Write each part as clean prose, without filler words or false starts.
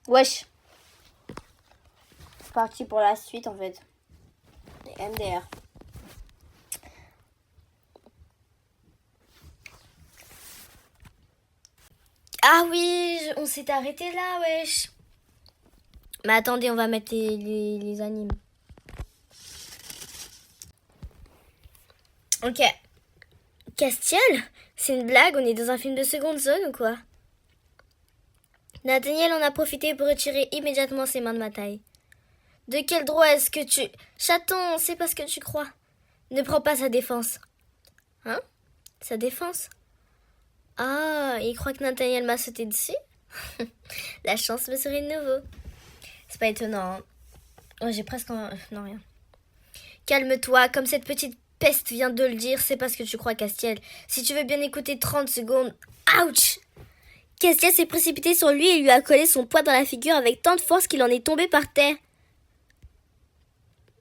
Wesh. C'est parti pour la suite en fait. Les MDR. Ah oui, on s'est arrêté là, wesh. Mais attendez, on va mettre les animes. Ok. Castiel, c'est une blague, on est dans un film de seconde zone ou quoi? Nathaniel en a profité pour retirer immédiatement ses mains de ma taille. De quel droit est-ce que tu... Chaton, c'est pas ce que tu crois. Ne prends pas sa défense. Hein? Sa défense? Ah, il croit que Nathaniel m'a sauté dessus? La chance me sourit de nouveau. C'est pas étonnant, hein. Oh, j'ai presque... Non, rien. Calme-toi, comme cette petite peste vient de le dire, c'est pas ce que tu crois, Castiel. Si tu veux bien écouter 30 secondes... Ouch! Castiel s'est précipité sur lui et lui a collé son poing dans la figure avec tant de force qu'il en est tombé par terre.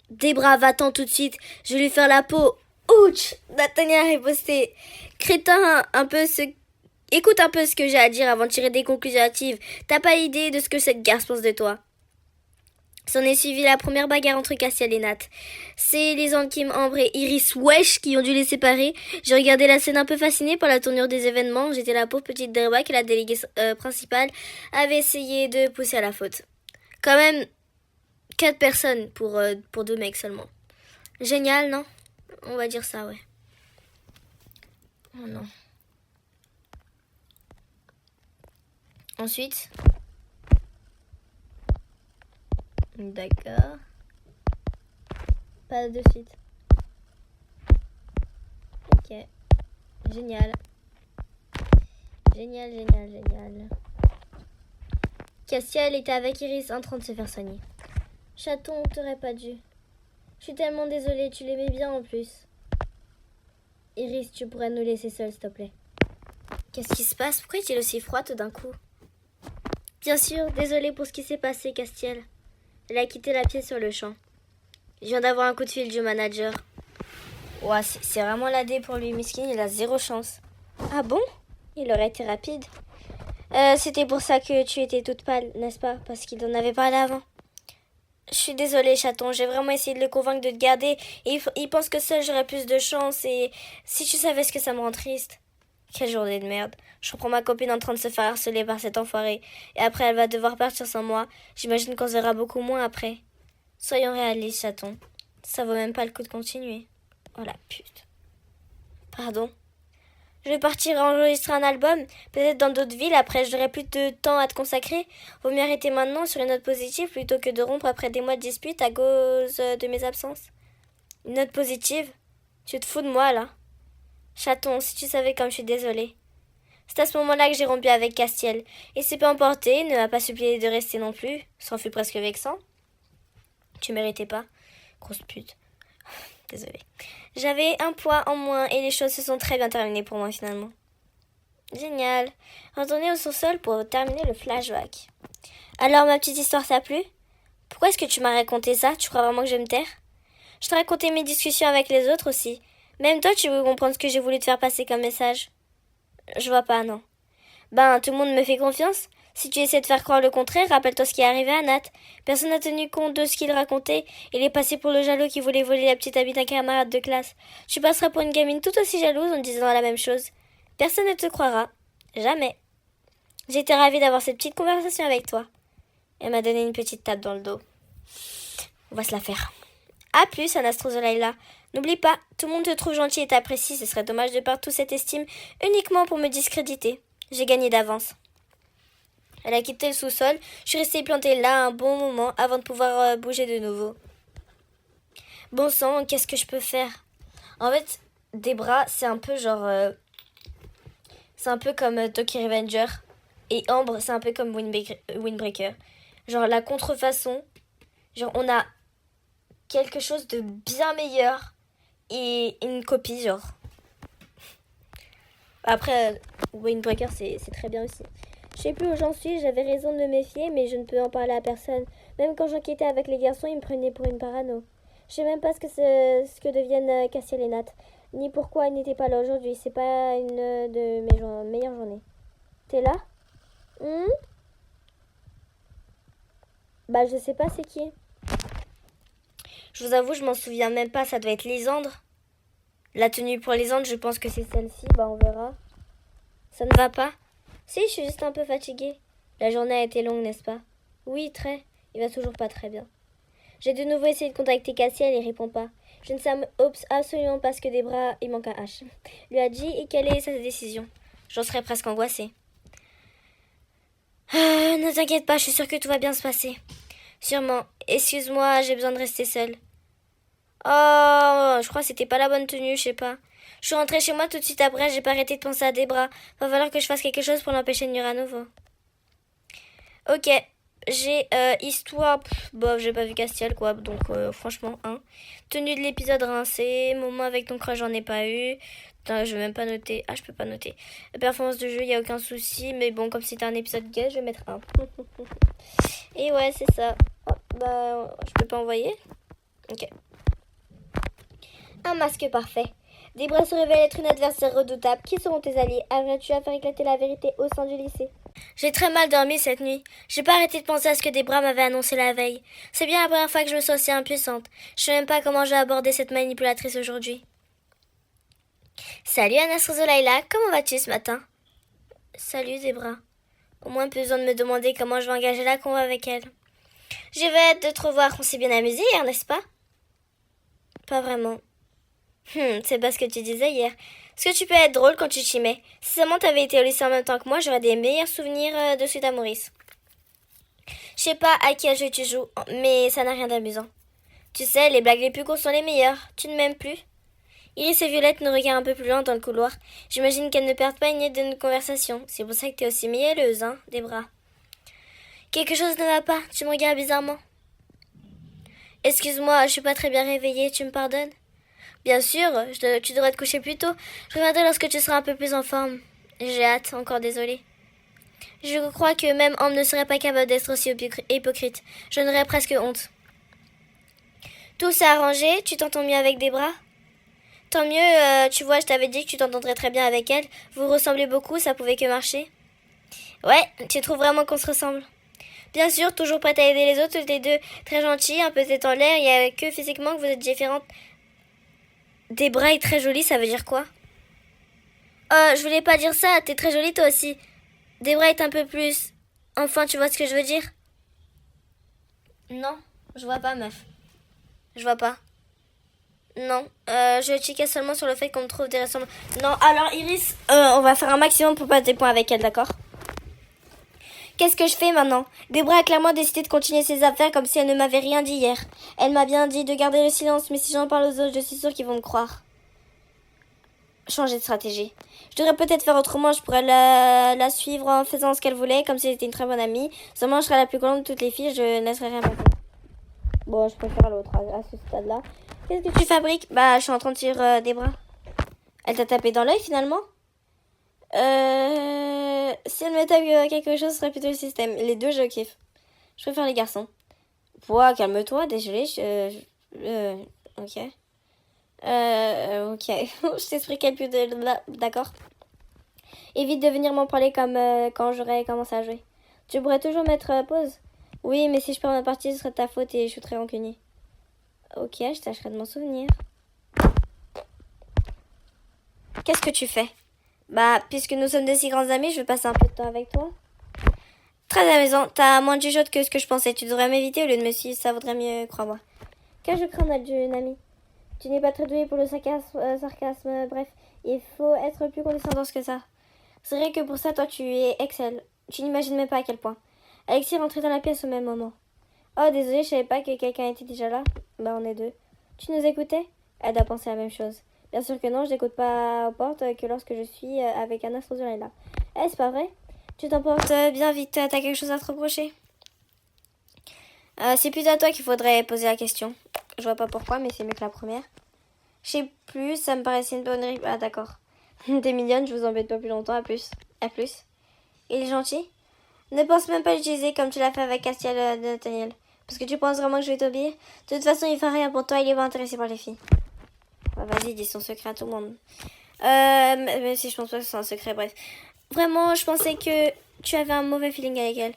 Debra, va-t'en tout de suite, je vais lui faire la peau. Ouch! Nathaniel a riposté. Crétin, écoute un peu ce que j'ai à dire avant de tirer des conclusions hâtives. T'as pas idée de ce que cette garce pense de toi. S'en est suivi la première bagarre entre Castiel et Nat. C'est les Ankim, Ambre et Iris Wesh qui ont dû les séparer. J'ai regardé la scène un peu fascinée par la tournure des événements. J'étais la pauvre petite Debra que la déléguée principale avait essayé de pousser à la faute. Quand même, 4 personnes pour 2 mecs seulement. Génial, non? On va dire ça, ouais. Oh non. Ensuite... D'accord. Pas de suite. Ok. Génial. Génial. Castiel était avec Iris en train de se faire soigner. Chaton, t'aurais pas dû. Je suis tellement désolée, tu l'aimais bien en plus. Iris, tu pourrais nous laisser seuls, s'il te plaît. Qu'est-ce qui se passe? Pourquoi est-il aussi froid tout d'un coup? Bien sûr, désolée pour ce qui s'est passé, Castiel. Elle a quitté la pièce sur le champ. Je viens d'avoir un coup de fil du manager. Ouah, c'est vraiment la dé pour lui, miskin, il a 0 chance. Ah bon? Il aurait été rapide. C'était pour ça que tu étais toute pâle, n'est-ce pas? Parce qu'il en avait parlé avant. Je suis désolée, chaton, j'ai vraiment essayé de le convaincre de te garder. Et il pense que seul j'aurais plus de chance et... Si tu savais ce que ça me rend triste. Quelle journée de merde. Je reprends ma copine en train de se faire harceler par cet enfoiré. Et après, elle va devoir partir sans moi. J'imagine qu'on se verra beaucoup moins après. Soyons réalistes, chaton. Ça vaut même pas le coup de continuer. Oh la pute. Pardon. Je vais partir enregistrer un album. Peut-être dans d'autres villes. Après, j'aurai plus de temps à te consacrer. Vaut mieux arrêter maintenant sur une note positive plutôt que de rompre après des mois de dispute à cause de mes absences. Une note positive? Tu te fous de moi, là? Chaton, si tu savais comme je suis désolée. C'est à ce moment-là que j'ai rompu avec Castiel. Et s'est pas emporté, ne m'a pas supplié de rester non plus. C'en fut presque vexant. Tu méritais pas. Grosse pute. Désolée. J'avais un poids en moins et les choses se sont très bien terminées pour moi finalement. Génial. Retournez au sous-sol pour terminer le flashback. Alors ma petite histoire t'a plu? Pourquoi est-ce que tu m'as raconté ça? Tu crois vraiment que je vais me taire? Je t'ai raconté mes discussions avec les autres aussi. Même toi, tu veux comprendre ce que j'ai voulu te faire passer comme message? Je vois pas, non. Ben, tout le monde me fait confiance. Si tu essaies de faire croire le contraire, rappelle-toi ce qui est arrivé à Nat. Personne n'a tenu compte de ce qu'il racontait. Il est passé pour le jaloux qui voulait voler la petite amie d'un camarade de classe. Tu passeras pour une gamine tout aussi jalouse en disant la même chose. Personne ne te croira. Jamais. J'étais ravie d'avoir cette petite conversation avec toi. Elle m'a donné une petite tape dans le dos. On va se la faire. A plus, Anastasia. N'oublie pas, tout le monde te trouve gentil et t'apprécie. Ce serait dommage de perdre toute cette estime uniquement pour me discréditer. J'ai gagné d'avance. Elle a quitté le sous-sol. Je suis restée plantée là un bon moment avant de pouvoir bouger de nouveau. Bon sang, qu'est-ce que je peux faire? En fait, Debra, c'est un peu genre... c'est un peu comme Tokyo Revenger. Et Ambre, c'est un peu comme Windbreaker. Genre la contrefaçon. Genre on a quelque chose de bien meilleur et une copie, genre. Après, Windbreaker, c'est très bien aussi. Je sais plus où j'en suis, j'avais raison de me méfier, mais je ne peux en parler à personne. Même quand j'enquêtais avec les garçons, ils me prenaient pour une parano. Je sais même pas ce que deviennent Castiel et Nat, ni pourquoi ils n'étaient pas là aujourd'hui. C'est pas une de mes meilleures journées. T'es là? Bah, je sais pas c'est qui. Je vous avoue, je m'en souviens même pas, ça doit être Lisandre. La tenue pour Lisandre, je pense que c'est celle-ci, bah on verra. Ça ne va pas? Si, je suis juste un peu fatiguée. La journée a été longue, n'est-ce pas? Oui, très. Il va toujours pas très bien. J'ai de nouveau essayé de contacter Cassie, elle y répond pas. Je ne sais absolument pas ce que Debra, il manque un H, lui a dit et quelle est sa décision. J'en serais presque angoissée. Ne t'inquiète pas, je suis sûre que tout va bien se passer. Sûrement. Excuse-moi, j'ai besoin de rester seule. Oh, je crois que c'était pas la bonne tenue, je sais pas. Je suis rentrée chez moi tout de suite après, j'ai pas arrêté de penser à Debra. Va falloir que je fasse quelque chose pour l'empêcher de nuire à nouveau. Ok, j'ai histoire... Bof, j'ai pas vu Castiel, quoi, donc franchement, hein. Tenue de l'épisode rincé, moment avec ton crush, j'en ai pas eu. Putain, je vais même pas noter. Ah, je peux pas noter. Performance de jeu, y a aucun souci, mais bon, comme c'était un épisode gay, je vais mettre 1. Et ouais, c'est ça. Oh, bah, je peux pas envoyer. Ok. Un masque parfait. Debra se révèle être une adversaire redoutable. Qui seront tes alliés? Arriveras-tu à faire éclater la vérité au sein du lycée? J'ai très mal dormi cette nuit. J'ai pas arrêté de penser à ce que Debra m'avait annoncé la veille. C'est bien la première fois que je me sens aussi impuissante. Je sais même pas comment j'ai abordé cette manipulatrice aujourd'hui. Salut Anastasia, comment vas-tu ce matin? Salut Debra. Au moins plus besoin de me demander comment je vais engager la convo avec elle. J'ai hâte de te revoir, on s'est bien amusé hier, n'est-ce pas? Pas vraiment. C'est pas ce que tu disais hier. Est-ce que tu peux être drôle quand tu t'y mets? Si seulement t'avais été au lycée en même temps que moi, j'aurais des meilleurs souvenirs de suite à Maurice. Je sais pas à quel jeu tu joues, mais ça n'a rien d'amusant. Tu sais, les blagues les plus courtes sont les meilleures. Tu ne m'aimes plus? Iris et Violette nous regardent un peu plus loin dans le couloir. J'imagine qu'elles ne perdent pas une minute de notre conversation. C'est pour ça que t'es aussi mielleuse, hein, Debra. Quelque chose ne va pas, tu me regardes bizarrement. Excuse-moi, je suis pas très bien réveillée, tu me pardonnes? Bien sûr, tu devrais te coucher plus tôt. Je reviendrai lorsque tu seras un peu plus en forme. J'ai hâte, encore désolée. Je crois que même Ambre ne serait pas capable d'être aussi hypocrite. J'en aurais presque honte. Tout s'est arrangé, tu t'entends mieux avec Debra? Tant mieux, tu vois, je t'avais dit que tu t'entendrais très bien avec elle. Vous ressemblez beaucoup, ça pouvait que marcher. Ouais, tu trouves vraiment qu'on se ressemble? Bien sûr, toujours prête à aider les autres, toutes les deux très gentilles, un peu tête en l'air, il y a que physiquement que vous êtes différentes. Debra est très jolie, ça veut dire quoi? Je voulais pas dire ça, t'es très jolie toi aussi. Debra est un peu plus... Enfin, tu vois ce que je veux dire? Non, je vois pas, meuf. Je vois pas. Non, je checkais seulement sur le fait qu'on me trouve des ressemblances. Non, alors Iris, on va faire un maximum pour passer des points avec elle, d'accord? Qu'est-ce que je fais maintenant? Debra a clairement décidé de continuer ses affaires comme si elle ne m'avait rien dit hier. Elle m'a bien dit de garder le silence, mais si j'en parle aux autres, je suis sûre qu'ils vont me croire. Changer de stratégie. Je devrais peut-être faire autrement, je pourrais la suivre en faisant ce qu'elle voulait, comme si elle était une très bonne amie. Seulement, je serais la plus grande de toutes les filles, je ne laisserai rien passer. Bon, je préfère l'autre à ce stade-là. Qu'est-ce que tu fabriques? Bah, je suis en train de tirer des bras. Elle t'a tapé dans l'œil finalement? Si elle me tape quelque chose, ce serait plutôt le système. Les deux, je kiffe. Je préfère les garçons. Pouah, calme-toi, désolé. Ok. Ok. Je t'expliquerai plus de là. D'accord. Évite de venir m'en parler comme quand j'aurai commencé à jouer. Tu pourrais toujours mettre pause? Oui, mais si je perds ma partie, ce serait de ta faute et je suis très rancunier. Ok, je tâcherai de m'en souvenir. Qu'est-ce que tu fais? Bah, puisque nous sommes de si grands amis, je vais passer un peu de temps avec toi. Très amusant, t'as moins de jugeote que ce que je pensais. Tu devrais m'éviter au lieu de me suivre, ça vaudrait mieux, crois-moi. Qu'ai-je craint d'être une amie? Tu n'es pas très douée pour le sarcasme, bref, il faut être plus condescendance que ça. C'est vrai que pour ça, toi, tu es excelle. Tu n'imagines même pas à quel point. Alexis rentrait dans la pièce au même moment. Oh, désolé, je savais pas que quelqu'un était déjà là. Bah, on est deux. Tu nous écoutais? Elle doit penser la même chose. Bien sûr que non, je n'écoute pas aux portes que lorsque je suis avec un astro là. Eh, c'est pas vrai? Tu t'emportes bien vite, t'as quelque chose à te reprocher? C'est plutôt à toi qu'il faudrait poser la question. Je vois pas pourquoi, mais c'est mieux que la première. Je sais plus, ça me paraissait une bonne réponse. Ah, d'accord. T'es mignonne, je vous embête pas plus longtemps, à plus. À plus. Il est gentil? Ne pense même pas l'utiliser comme tu l'as fait avec Castiel de Nathaniel. Parce que tu penses vraiment que je vais t'obéir? De toute façon, il fait rien pour toi, il est pas intéressé par les filles. Bah, vas-y, dis son secret à tout le monde. Même si je pense pas que c'est un secret, bref. Vraiment, je pensais que tu avais un mauvais feeling avec elle.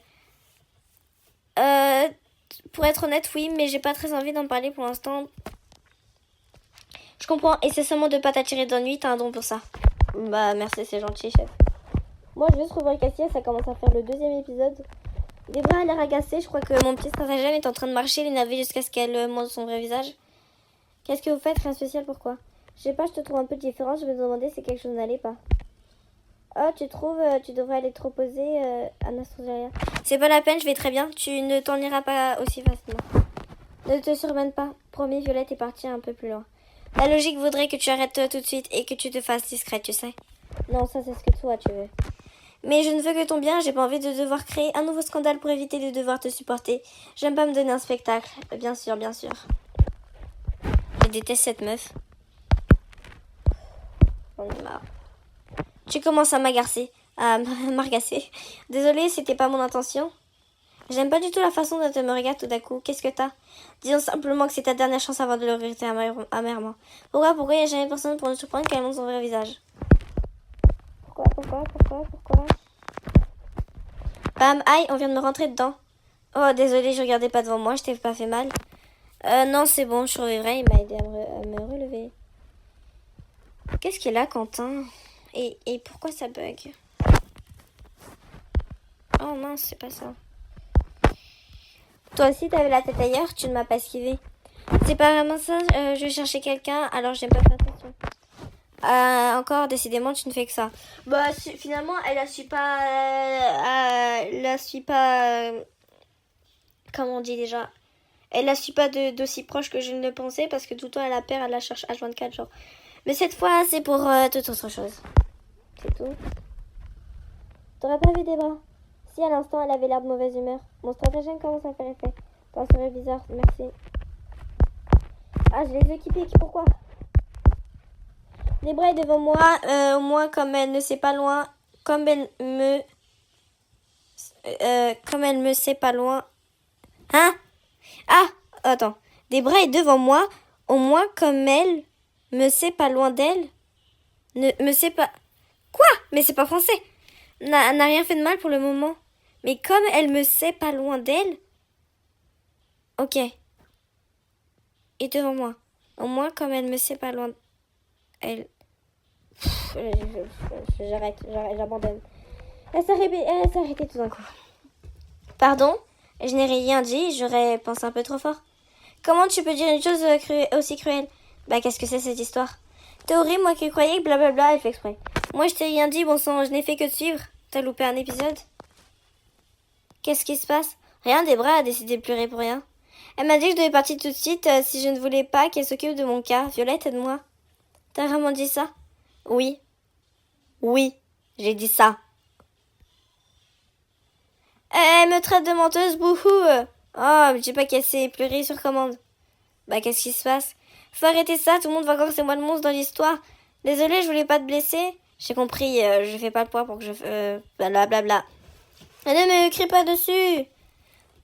Pour être honnête, oui, mais j'ai pas très envie d'en parler pour l'instant. Je comprends, et c'est seulement de pas t'attirer d'ennui, t'as un don pour ça. Bah merci, c'est gentil, chef. Moi, je vais juste rouvrir Cassia, ça commence à faire le 2e épisode. Debra a l'air agacée, je crois que mon petit stratagème est en train de marcher, l'énerver jusqu'à ce qu'elle montre son vrai visage. Qu'est-ce que vous faites? Rien de spécial, pourquoi? Je sais pas, je te trouve un peu différente, je me demandais si quelque chose n'allait pas. Oh, tu trouves, tu devrais aller te reposer, Anastasia. C'est pas la peine, je vais très bien, tu ne t'en iras pas aussi facilement. Ne te surmène pas, promis, Violette est partie un peu plus loin. La logique voudrait que tu arrêtes tout de suite et que tu te fasses discrète, tu sais. Non, ça c'est ce que toi tu veux. Mais je ne veux que ton bien, j'ai pas envie de devoir créer un nouveau scandale pour éviter de devoir te supporter. J'aime pas me donner un spectacle, bien sûr, bien sûr. Je déteste cette meuf. J'en ai marre. Tu commences à m'agacer, m'agacer. Désolée, c'était pas mon intention. J'aime pas du tout la façon dont tu me regardes tout d'un coup. Qu'est-ce que t'as? Disons simplement que c'est ta dernière chance avant de le regretter amèrement. Pourquoi y a jamais personne pour nous surprendre qu'elle montre son vrai visage? Pourquoi? Bam, aïe, on vient de me rentrer dedans. Oh, désolé, je regardais pas devant moi, je t'ai pas fait mal. Non, c'est bon, je survivrai, il m'a aidé à me relever. Qu'est-ce qu'il a, Quentin? Et pourquoi ça bug? Oh mince, c'est pas ça. Toi aussi, t'avais la tête ailleurs, tu ne m'as pas esquivé. C'est pas vraiment ça, je cherchais quelqu'un, alors j'aime pas faire attention. Encore, décidément, tu ne fais que ça. Bah, finalement, elle la suit pas... comment on dit déjà? Elle la suit pas d'aussi proche que je ne le pensais, parce que tout le temps, elle la perd, elle la cherche H24, genre. Mais cette fois, c'est pour toute autre chose. C'est tout. T'aurais pas vu des bras? Si, à l'instant, elle avait l'air de mauvaise humeur. Mon stratagème commence à faire effet. Ton sourire bizarre, merci. Ah, je les ai équipés, pourquoi? Debra est devant moi, au moins comme elle ne sait pas loin, comme elle me sait pas loin. Hein? Ah, attends. Debra est devant moi, au moins comme elle me sait pas loin d'elle. Ne me sait pas. Quoi? Mais c'est pas français. N'a rien fait de mal pour le moment. Mais comme elle me sait pas loin d'elle. Ok. Et devant moi. Au moins comme elle me sait pas loin d'elle. J'arrête, j'abandonne. Elle s'est arrêtée tout d'un coup. Pardon? Je n'ai rien dit, j'aurais pensé un peu trop fort. Comment tu peux dire une chose aussi cruelle? Bah, qu'est-ce que c'est cette histoire? T'es horrible, moi qui croyais que blablabla, elle fait exprès. Moi, je t'ai rien dit, bon sang, je n'ai fait que te suivre. T'as loupé un épisode? Qu'est-ce qui se passe? Rien, Debra a décidé de pleurer pour rien. Elle m'a dit que je devais partir tout de suite si je ne voulais pas qu'elle s'occupe de mon cas. Violette, aide-moi. T'as vraiment dit ça? Oui. Oui, j'ai dit ça. Elle me traite de menteuse, bouhou. Oh, je dis pas qu'elle s'est pleurée sur commande. Bah, qu'est-ce qui se passe? Faut arrêter ça, tout le monde va croire que c'est moi le monstre dans l'histoire. Désolée, je voulais pas te blesser. J'ai compris, je fais pas le poids pour que je... blablabla. Ne me crie pas dessus.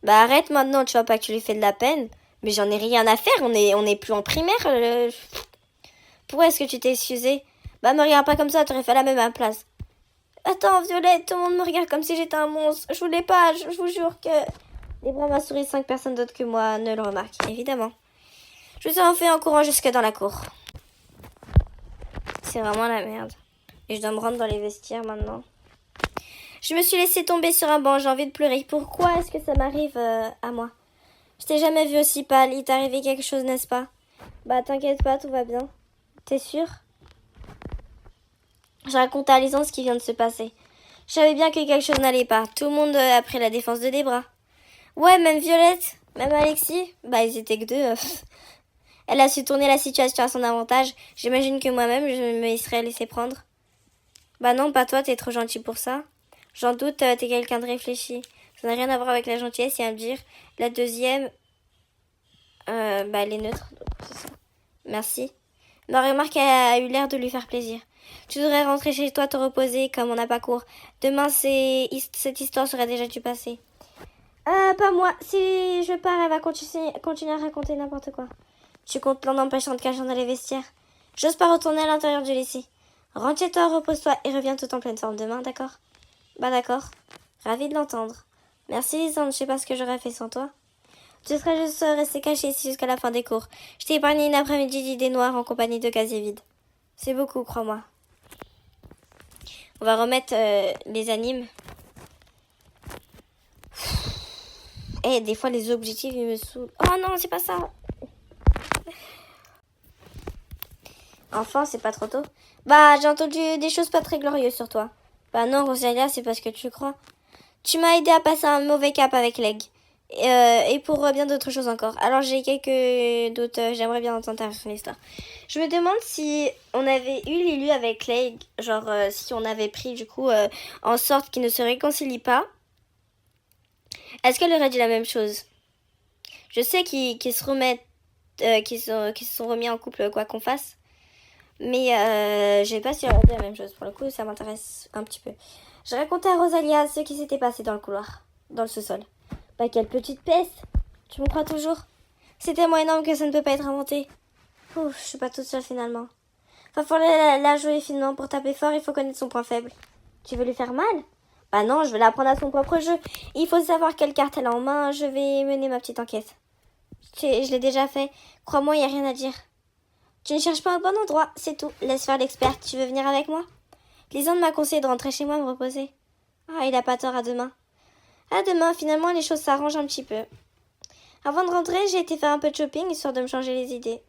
Bah, arrête maintenant, tu vois pas que tu lui fais de la peine. Mais j'en ai rien à faire, on est plus en primaire. Pourquoi est-ce que tu t'es excusée? Bah, me regarde pas comme ça, t'aurais fait la même à la place. Attends, Violette, tout le monde me regarde comme si j'étais un monstre. Je voulais pas, je vous jure que... Debra m'a souri, 5 personnes d'autres que moi ne le remarquent, évidemment. Je suis enfuie en courant jusque dans la cour. C'est vraiment la merde. Et je dois me rendre dans les vestiaires maintenant. Je me suis laissée tomber sur un banc, j'ai envie de pleurer. Pourquoi est-ce que ça m'arrive à moi? Je t'ai jamais vu aussi pâle, il t'est arrivé quelque chose, n'est-ce pas? Bah t'inquiète pas, tout va bien. T'es sûre? Je raconte à Alison ce qui vient de se passer. Je savais bien que quelque chose n'allait pas. Tout le monde a pris la défense de Debra. Ouais, même Violette, même Alexis. Bah ils étaient que deux. Elle a su tourner la situation à son avantage. J'imagine que moi-même, je me serais laissé prendre. Bah non, pas toi, t'es trop gentil pour ça. J'en doute, t'es quelqu'un de réfléchi. Ça n'a rien à voir avec la gentillesse, il y a à me dire. La deuxième, bah elle est neutre, donc c'est ça. Merci. Ma remarque a eu l'air de lui faire plaisir. Tu devrais rentrer chez toi, te reposer, comme on n'a pas cours. Demain, cette histoire serait déjà du passé. Pas moi. Si je pars, elle va continuer à raconter n'importe quoi. Tu comptes l'en empêchant de cacher dans les vestiaires. J'ose pas retourner à l'intérieur du lycée. Rentre chez toi, repose-toi et reviens tout en pleine forme demain, d'accord? Bah d'accord. Ravie de l'entendre. Merci Lisande, je sais pas ce que j'aurais fait sans toi. Tu seras juste resté caché ici jusqu'à la fin des cours. Je t'ai épargné une après-midi d'idées noires en compagnie de casiers vides. C'est beaucoup, crois-moi. On va remettre les animes. Eh, des fois, les objectifs, ils me saoulent. Oh non, c'est pas ça. Enfin, c'est pas trop tôt. Bah, j'ai entendu des choses pas très glorieuses sur toi. Bah non, Rosalia, c'est parce que tu crois. Tu m'as aidé à passer un mauvais cap avec Leg. Et pour bien d'autres choses encore. Alors j'ai quelques doutes, j'aimerais bien entendre ta version de l'histoire. Je me demande si on avait eu l'élu avec Leg, genre si on avait pris du coup en sorte qu'ils ne se réconcilient pas. Est-ce qu'elle aurait dit la même chose? Je sais qu'ils se remettent, qu'ils se sont remis en couple quoi qu'on fasse. Mais je sais pas si elle aurait dit la même chose. Pour le coup, ça m'intéresse un petit peu. Je racontais à Rosalia ce qui s'était passé dans le couloir, dans le sous-sol. Bah quelle petite peste. Tu me crois toujours? C'est tellement énorme que ça ne peut pas être inventé. Ouf, je suis pas toute seule finalement. Va falloir la jouer finement. Pour taper fort, il faut connaître son point faible. Tu veux lui faire mal? Bah non, je vais l'apprendre à son propre jeu. Il faut savoir quelle carte elle a en main. Je vais mener ma petite enquête. Je l'ai déjà fait. Crois-moi, il n'y a rien à dire. Tu ne cherches pas au bon endroit, c'est tout. Laisse faire l'experte. Tu veux venir avec moi? Lisande m'a conseillé de rentrer chez moi me reposer. Ah, il a pas tort, à demain. À demain, finalement, les choses s'arrangent un petit peu. Avant de rentrer, j'ai été faire un peu de shopping, histoire de me changer les idées.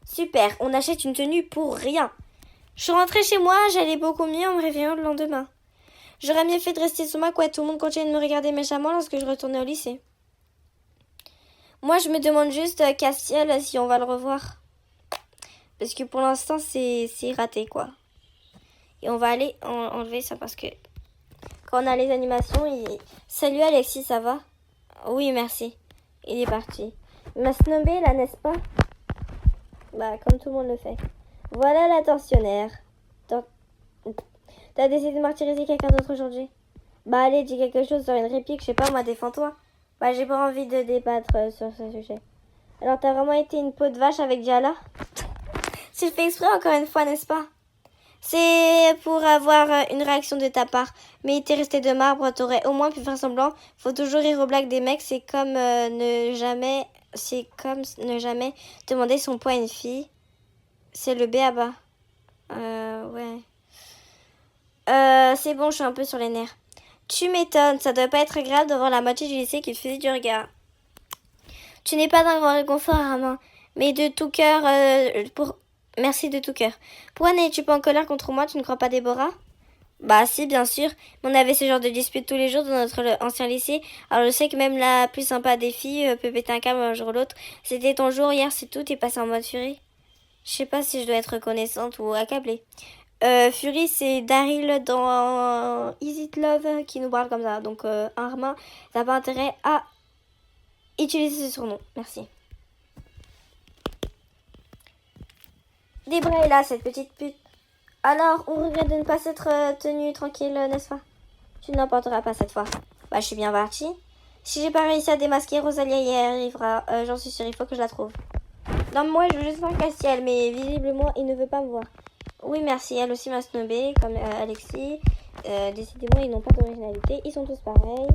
Super, on achète une tenue pour rien. Je suis rentrée chez moi, j'allais beaucoup mieux en me réveillant le lendemain. J'aurais mieux fait de rester sous ma couette, tout le monde continuait de me regarder méchamment lorsque je retournais au lycée. Moi, je me demande juste, Castiel, si on va le revoir. Parce que pour l'instant, c'est raté, quoi. Et on va aller enlever ça parce que quand on a les animations, Salut Alexis, ça va? Oui, merci. Il est parti. Il m'a snobé là, n'est-ce pas? Bah, comme tout le monde le fait. Voilà la tortionnaire. T'as décidé de martyriser quelqu'un d'autre aujourd'hui? Bah, allez, dis quelque chose sur une réplique, je sais pas, moi, défends-toi. Bah, j'ai pas envie de débattre sur ce sujet. Alors, t'as vraiment été une peau de vache avec Diala? C'est fait exprès encore une fois, n'est-ce pas? C'est pour avoir une réaction de ta part. Mais t'es resté de marbre, t'aurais au moins pu faire semblant. Faut toujours rire aux blagues des mecs, c'est comme ne jamais demander son poids à une fille. C'est le b.a.-ba. Ouais. C'est bon, je suis un peu sur les nerfs. Tu m'étonnes, ça doit pas être agréable de voir la moitié du lycée qui te faisait du regard. Tu n'es pas d'un grand réconfort, Armand, mais de tout cœur, Merci de tout cœur. Pourquoi n'es-tu pas en colère contre moi, tu ne crois pas, Déborah? Bah si, bien sûr. Mais on avait ce genre de dispute tous les jours dans notre ancien lycée. Alors je sais que même la plus sympa des filles peut péter un câble un jour ou l'autre. C'était ton jour hier, c'est tout, t'es passé en mode furie. Je sais pas si je dois être reconnaissante ou accablée. Fury, c'est Daryl dans Is It Love qui nous parle comme ça. Donc Armand, t'as pas intérêt à utiliser ce surnom. Merci. Débray là, cette petite pute. Alors, on regrette de ne pas s'être tenu tranquille, n'est-ce pas? Tu n'emporteras pas cette fois. Bah, je suis bien partie. Si j'ai pas réussi à démasquer Rosalia, y arrivera. J'en suis sûre, il faut que je la trouve. Non, moi, je veux juste voir Castiel, mais visiblement, il ne veut pas me voir. Oui, merci. Elle aussi m'a snobé, comme Alexis. Décidément, ils n'ont pas d'originalité. Ils sont tous pareils.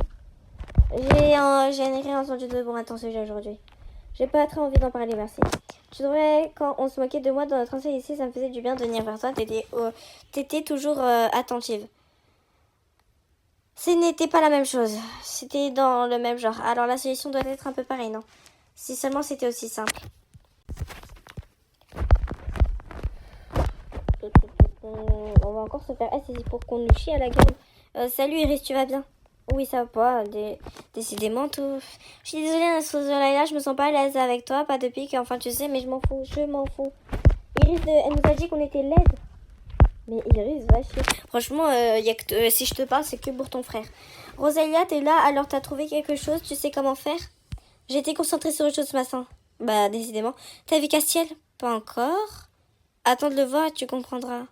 J'ai rien entendu de bon à ton sujet aujourd'hui. J'ai pas très envie d'en parler, merci. Tu devrais, quand on se moquait de moi dans notre ancien lycée, ça me faisait du bien de venir vers toi. T'étais toujours attentive. Ce n'était pas la même chose. C'était dans le même genre. Alors la solution doit être un peu pareille, non? Si seulement c'était aussi simple. On va encore se faire saisir pour qu'on nous chie à la gueule. Salut Iris, tu vas bien? Oui, ça va pas. Décidément, tout. Je suis désolée, Anastasia, je me sens pas à l'aise avec toi, pas de pique, enfin tu sais, mais je m'en fous, Iris, elle nous a dit qu'on était laide. Mais Iris, va chier. Franchement, si je te parle, c'est que pour ton frère. Rosalia, t'es là, alors t'as trouvé quelque chose, tu sais comment faire? J'ai été concentrée sur autre chose ce matin. Bah, décidément. T'as vu Castiel? Pas encore. Attends de le voir, tu comprendras.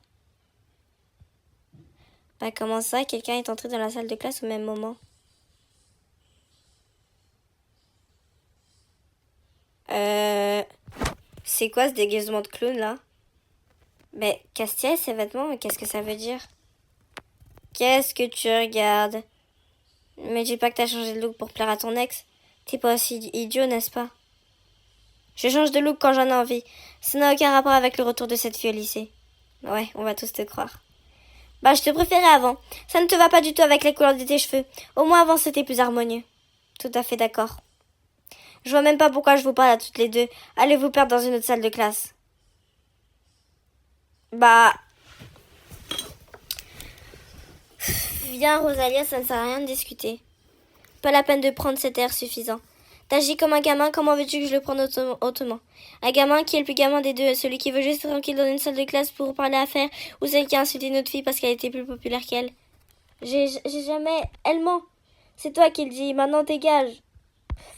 Bah, comment ça, quelqu'un est entré dans la salle de classe au même moment? C'est quoi ce déguisement de clown, là? Mais Castiel, ses vêtements, mais qu'est-ce que ça veut dire? Qu'est-ce que tu regardes? Mais dis pas que t'as changé de look pour plaire à ton ex. T'es pas aussi idiot, n'est-ce pas? Je change de look quand j'en ai envie. Ça n'a aucun rapport avec le retour de cette fille au lycée. Ouais, on va tous te croire. Bah, je te préférais avant. Ça ne te va pas du tout avec la couleur de tes cheveux. Au moins avant, c'était plus harmonieux. Tout à fait d'accord. Je vois même pas pourquoi je vous parle à toutes les deux. Allez vous perdre dans une autre salle de classe. Bah... Viens, Rosalia, ça ne sert à rien de discuter. Pas la peine de prendre cet air suffisant. T'agis comme un gamin, comment veux-tu que je le prenne autrement? Un gamin qui est le plus gamin des deux, celui qui veut juste être tranquille dans une salle de classe pour parler affaires, ou celle qui a insulté une autre fille parce qu'elle était plus populaire qu'elle? J'ai jamais... Elle ment. C'est toi qui le dis, maintenant dégage.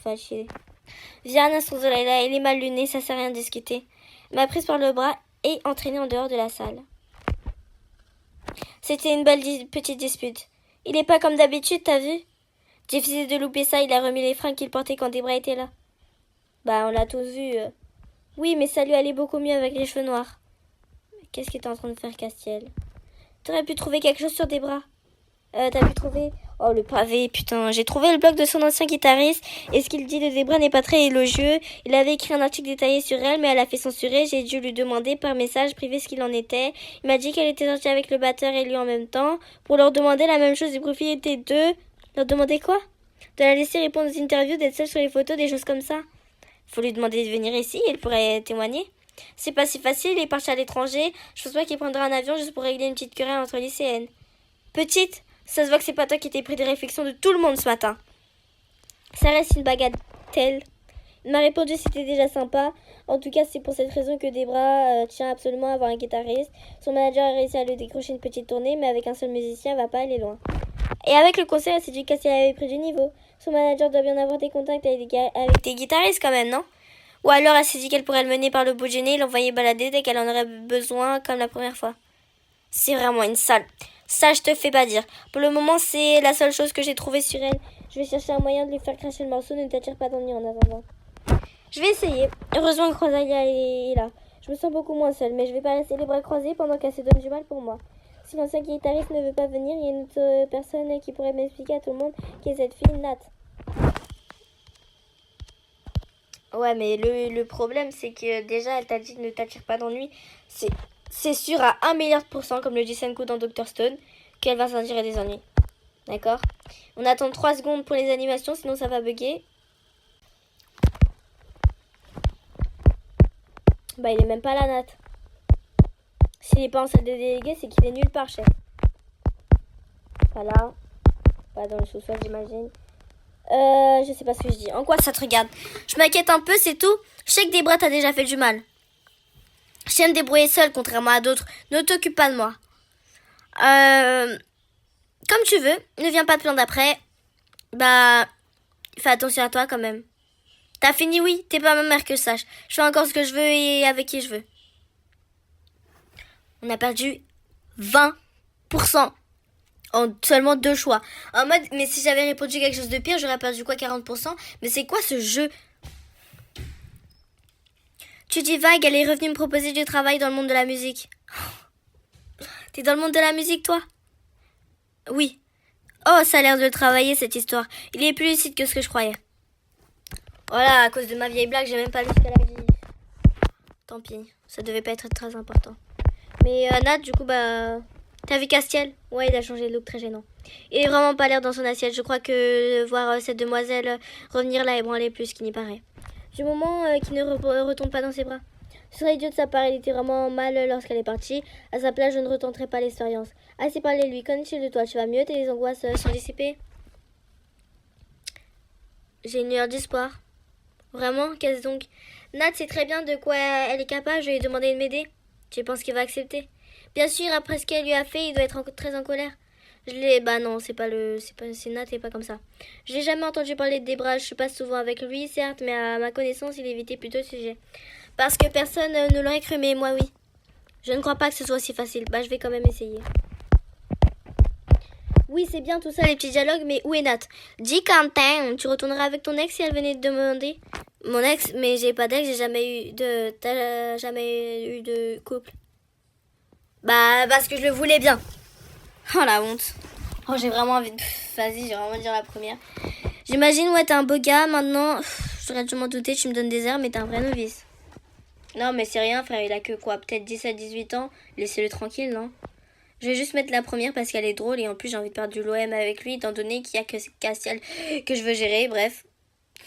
Fâché. Viens un instant, Zoraida, il est mal luné, ça sert à rien de discuter. Elle m'a prise par le bras et entraînée en dehors de la salle. C'était une belle petite dispute. Il est pas comme d'habitude, t'as vu? Difficile de louper ça, il a remis les fringues qu'il portait quand Debra était là. Bah, on l'a tous vu. Oui, mais ça lui allait beaucoup mieux avec les cheveux noirs. Qu'est-ce que t'es en train de faire, Castiel? T'aurais pu trouver quelque chose sur Debra. T'as pu trouver... Oh, le pavé, putain. J'ai trouvé le blog de son ancien guitariste, et ce qu'il dit de Debra n'est pas très élogieux. Il avait écrit un article détaillé sur elle, mais elle a fait censurer. J'ai dû lui demander par message privé ce qu'il en était. Il m'a dit qu'elle était sortie avec le batteur et lui en même temps, pour leur demander la même chose du profil des deux. Leur demander quoi? De la laisser répondre aux interviews, d'être seule sur les photos, des choses comme ça. Faut lui demander de venir ici, elle pourrait témoigner. C'est pas si facile, il est parti à l'étranger. Je pense pas qu'il prendra un avion juste pour régler une petite querelle entre lycéennes. Petite, ça se voit que c'est pas toi qui t'es pris des réflexions de tout le monde ce matin. Ça reste une bagatelle. Il m'a répondu c'était déjà sympa. En tout cas, c'est pour cette raison que Debra tient absolument à avoir un guitariste. Son manager a réussi à lui décrocher une petite tournée, mais avec un seul musicien, elle va pas aller loin. Et avec le concert, elle s'est dit qu'elle avait pris du niveau. Son manager doit bien avoir des contacts avec des guitaristes quand même, non? Ou alors elle s'est dit qu'elle pourrait le mener par le bout du nez et l'envoyer balader dès qu'elle en aurait besoin, comme la première fois. C'est vraiment une sale. Ça, je te fais pas dire. Pour le moment, c'est la seule chose que j'ai trouvée sur elle. Je vais chercher un moyen de lui faire cracher le morceau. Ne t'attire pas d'ennui en attendant. Je vais essayer. Heureusement que Rosalia est là. Je me sens beaucoup moins seule, mais je vais pas rester les bras croisés pendant qu'elle se donne du mal pour moi. Si l'ancien guitariste ne veut pas venir, il y a une autre personne qui pourrait m'expliquer à tout le monde qui est cette fille, Nat. Ouais, mais le problème, c'est que déjà, elle t'a dit ne t'attire pas d'ennui. C'est sûr à 1 milliard %, comme le dit Senku dans Dr. Stone, qu'elle va s'attirer des ennuis. D'accord? On attend 3 secondes pour les animations, sinon ça va bugger. Bah, il est même pas là, Nat. S'il n'est pas en salle de délégué, c'est qu'il est nulle part, chef. Pas là. Pas dans le sous-sol, j'imagine. Je sais pas ce que je dis. En quoi ça te regarde? Je m'inquiète un peu, c'est tout. Je sais que Debra t'a déjà fait du mal. Je sais me débrouiller seule, contrairement à d'autres. Ne t'occupe pas de moi. Comme tu veux. Ne viens pas te plaindre après. Bah, fais attention à toi quand même. T'as fini, oui. T'es pas ma mère que je sache. Je fais encore ce que je veux et avec qui je veux. On a perdu 20% en seulement 2 choix. En mode, mais si j'avais répondu quelque chose de pire, j'aurais perdu quoi, 40%? Mais c'est quoi ce jeu? Tu dis vague, elle est revenue me proposer du travail dans le monde de la musique. T'es dans le monde de la musique, toi? Oui. Oh, ça a l'air de le travailler, cette histoire. Il est plus lucide que ce que je croyais. Voilà, à cause de ma vieille blague, j'ai même pas lu ce qu'elle a dit. Tant pis, ça devait pas être très important. Mais Nat, du coup, bah... T'as vu Castiel? Ouais, il a changé de look, très gênant. Il est vraiment pas l'air dans son assiette. Je crois que voir cette demoiselle revenir là ébranler plus qu'il n'y paraît. Du moment qu'il ne retombe pas dans ses bras. Ce serait idiot de sa part, il était vraiment mal lorsqu'elle est partie. À sa place, je ne retenterai pas l'expérience. Assez parlé lui, qu'en est-il de toi? Tu vas mieux? Tes angoisses sont dissipées? J'ai une lueur d'espoir. Vraiment? Qu'est-ce donc? Nat sait très bien de quoi elle est capable, je vais lui demander de m'aider. Tu penses qu'il va accepter? Bien sûr, après ce qu'elle lui a fait, il doit être très en colère. Bah non, c'est Nat et pas comme ça. Je n'ai jamais entendu parler de Debra, je passe souvent avec lui, certes, mais à ma connaissance, il évitait plutôt le sujet. Parce que personne ne l'aurait cru, mais moi oui. Je ne crois pas que ce soit si facile. Bah je vais quand même essayer. Oui, c'est bien tout ça, les petits dialogues, mais où est Nat? Dis Quentin, tu retourneras avec ton ex si elle venait te demander? Mon ex? Mais j'ai pas d'ex, t'as jamais eu de couple. Bah, parce que je le voulais bien. Oh la honte. Oh, j'ai vraiment envie de... Vas-y, j'ai vraiment envie de dire la première. J'imagine, ouais, t'es un beau gars, maintenant... J'aurais dû m'en douter, tu me donnes des airs, mais t'es un vrai novice. Non, mais c'est rien, frère, il a que quoi, peut-être 17-18 ans. Laissez-le tranquille, non? Je vais juste mettre la première parce qu'elle est drôle et en plus j'ai envie de perdre du l'OM avec lui, étant donné qu'il y a que Castiel que je veux gérer, bref.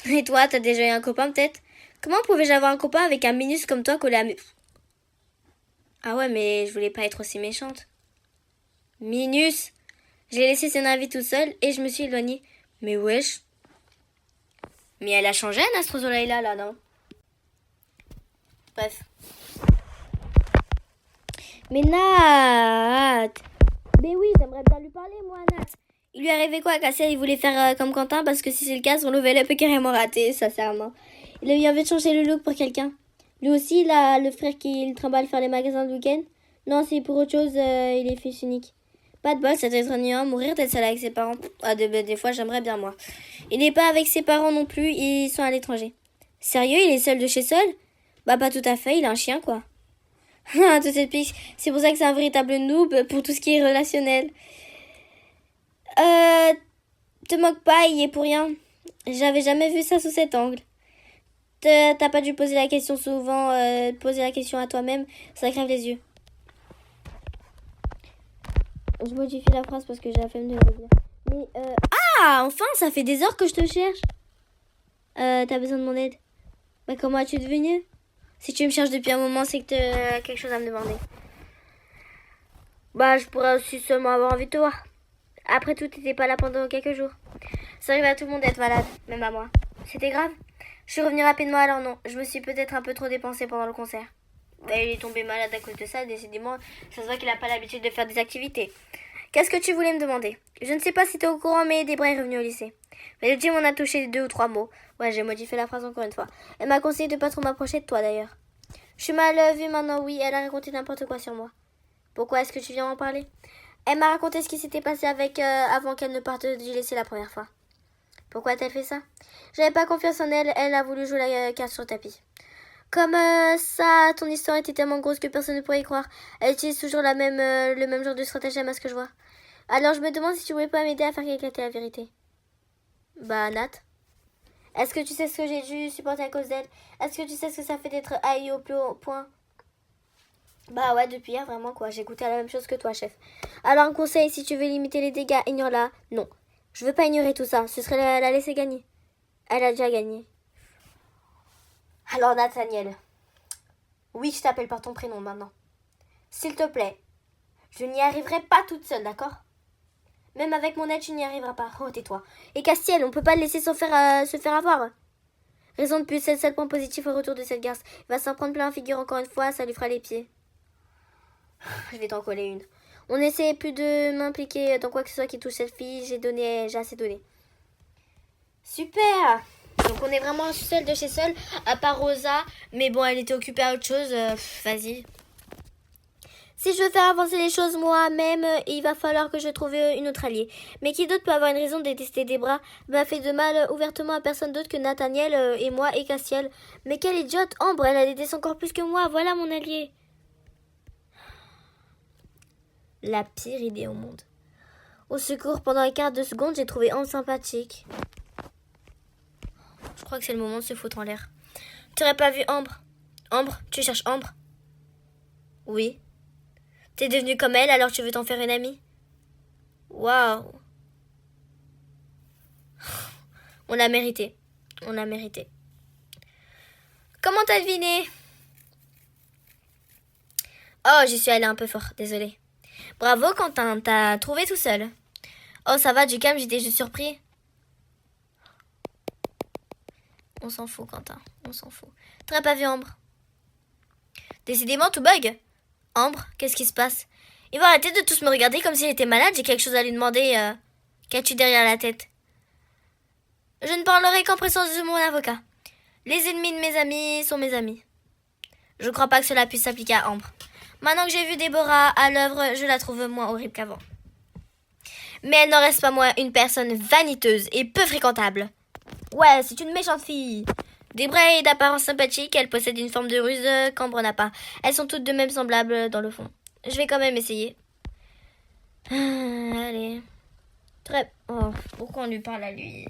Et toi, t'as déjà eu un copain peut-être? Comment pouvais-je avoir un copain avec un minus comme toi collé à mes... Ah ouais, mais je voulais pas être aussi méchante. Minus! J'ai laissé son avis tout seul et je me suis éloignée. Mais wesh. Mais elle a changé, Nastrozoleila, là, non? Bref. Mais Nat! Mais oui, j'aimerais bien lui parler, moi, Nat. Il lui arrivait quoi à Cassiel? Il voulait faire comme Quentin parce que si c'est le cas, son level up est carrément raté, sincèrement. Il a eu envie de changer le look pour quelqu'un. Lui aussi, il a le frère qui le trimballe faire les magasins le week-end. Non, c'est pour autre chose, il est fils unique. Pas de bol, ça doit être ennuyant, mourir d'être seul avec ses parents. Ah, des fois, j'aimerais bien, moi. Il n'est pas avec ses parents non plus, ils sont à l'étranger. Sérieux, il est seul de chez seul? Bah, pas tout à fait, il a un chien, quoi. Ah, toute cette pique. C'est pour ça que c'est un véritable noob pour tout ce qui est relationnel. Te moque pas, il y est pour rien. J'avais jamais vu ça sous cet angle. T'as pas dû poser la question souvent, poser la question à toi-même, ça crève les yeux. Je modifie la phrase parce que j'ai la flemme de le dire. Mais ah, enfin, ça fait des heures que je te cherche. T'as besoin de mon aide. Bah, comment as-tu devenu? Si tu me cherches depuis un moment, c'est que t'as quelque chose à me demander. Bah, je pourrais aussi seulement avoir envie de te voir. Après tout, t'étais pas là pendant quelques jours. Ça arrive à tout le monde d'être malade, même à moi. C'était grave? Je suis revenue rapidement, alors non. Je me suis peut-être un peu trop dépensée pendant le concert. Bah, il est tombé malade à cause de ça, décidément. Ça se voit qu'il a pas l'habitude de faire des activités. Qu'est-ce que tu voulais me demander? Je ne sais pas si t'es au courant, mais Debra est revenue au lycée. Mais le gym en a touché 2 ou 3 mots. Ouais, j'ai modifié la phrase encore une fois. Elle m'a conseillé de pas trop m'approcher de toi, d'ailleurs. Je suis mal vue maintenant, oui. Elle a raconté n'importe quoi sur moi. Pourquoi est-ce que tu viens m'en parler? Elle m'a raconté ce qui s'était passé avec avant qu'elle ne parte du lycée la première fois. Pourquoi a-t-elle fait ça? J'avais pas confiance en elle, elle a voulu jouer la carte sur le tapis. Comme ça, ton histoire était tellement grosse que personne ne pourrait y croire. Elle utilise toujours le même genre de stratagème à ce que je vois. Alors je me demande si tu voulais pas m'aider à faire éclater la vérité. Bah, Nat. Est-ce que tu sais ce que j'ai dû supporter à cause d'elle? Est-ce que tu sais ce que ça fait d'être haï au plus haut point? Bah ouais, depuis hier, vraiment quoi. J'ai goûté à la même chose que toi, chef. Alors un conseil, si tu veux limiter les dégâts, ignore-la. Non. Je veux pas ignorer tout ça. Ce serait la laisser gagner. Elle a déjà gagné. Alors Nathaniel. Oui, je t'appelle par ton prénom maintenant. S'il te plaît. Je n'y arriverai pas toute seule, d'accord? Même avec mon aide, tu n'y arriveras pas. Oh, tais-toi. Et Castiel, on peut pas le laisser se faire avoir. Raison de plus, c'est le seul point positif au retour de cette garce. Il va s'en prendre plein la figure encore une fois, ça lui fera les pieds. Je vais t'en coller une. On n'essaie plus de m'impliquer dans quoi que ce soit qui touche cette fille. J'ai assez donné. Super. Donc on est vraiment seul de chez seul, à part Rosa. Mais bon, elle était occupée à autre chose. Vas-y. Si je veux faire avancer les choses moi-même, il va falloir que je trouve une autre alliée. Mais qui d'autre peut avoir une raison de détester Debra? M'a fait de mal ouvertement à personne d'autre que Nathaniel et moi et Castiel. Mais quelle idiote! Ambre, elle la déteste encore plus que moi. Voilà mon allié. La pire idée au monde. Au secours, pendant un quart de seconde, j'ai trouvé Ambre sympathique. Je crois que c'est le moment de se foutre en l'air. Tu n'aurais pas vu Ambre? Ambre, tu cherches Ambre? Oui. T'es devenue comme elle, alors tu veux t'en faire une amie? Waouh. On l'a mérité. On l'a mérité. Comment t'as deviné? Oh, j'y suis allée un peu fort, désolée. Bravo Quentin, t'as trouvé tout seul. Oh, ça va, du calme, j'étais juste surpris. On s'en fout, Quentin, on s'en fout. T'aurais pas vu Ambre? Décidément, tout bug. Ambre, qu'est-ce qui se passe? Ils vont arrêter de tous me regarder comme si j'étais malade, j'ai quelque chose à lui demander. Qu'as-tu derrière la tête? Je ne parlerai qu'en présence de mon avocat. Les ennemis de mes amis sont mes amis. Je crois pas que cela puisse s'appliquer à Ambre. Maintenant que j'ai vu Déborah à l'œuvre, je la trouve moins horrible qu'avant. Mais elle n'en reste pas moins une personne vaniteuse et peu fréquentable. Ouais, c'est une méchante fille. Debra est d'apparence sympathique, elle possède une forme de ruse qu'Ambre n'a pas. Elles sont toutes de même semblables dans le fond. Je vais quand même essayer. Allez. Oh, pourquoi on lui parle à lui?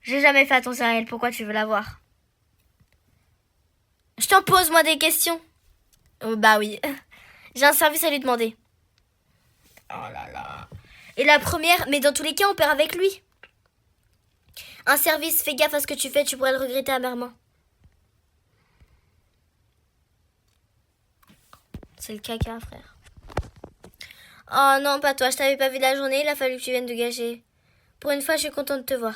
J'ai jamais fait attention à elle, pourquoi tu veux la voir? Je t'en pose, moi, des questions. Oh, bah oui. J'ai un service à lui demander. Oh là là. Et la première, mais dans tous les cas, on perd avec lui. Un service, fais gaffe à ce que tu fais, tu pourrais le regretter amèrement. C'est le caca, frère. Oh non, pas toi, je t'avais pas vu de la journée, il a fallu que tu viennes de gager. Pour une fois, je suis contente de te voir.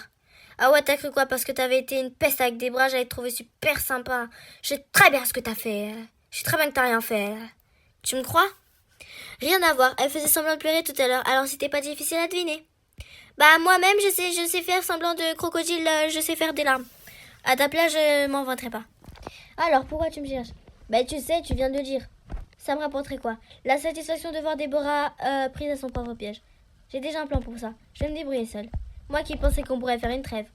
Ah ouais, t'as cru quoi? Parce que t'avais été une peste avec des bras, j'avais trouvé super sympa. Je sais très bien ce que t'as fait. Je sais très bien que t'as rien fait. Tu me crois? Rien à voir, elle faisait semblant de pleurer tout à l'heure, alors c'était pas difficile à deviner. Bah moi-même, je sais faire semblant de crocodile, je sais faire des larmes. À ta place, je m'en vanterai pas. Alors, pourquoi tu me cherches? Bah, tu sais, tu viens de le dire. Ça me rapporterait quoi? La satisfaction de voir Déborah prise à son propre piège. J'ai déjà un plan pour ça. Je vais me débrouiller seule. Moi qui pensais qu'on pourrait faire une trêve.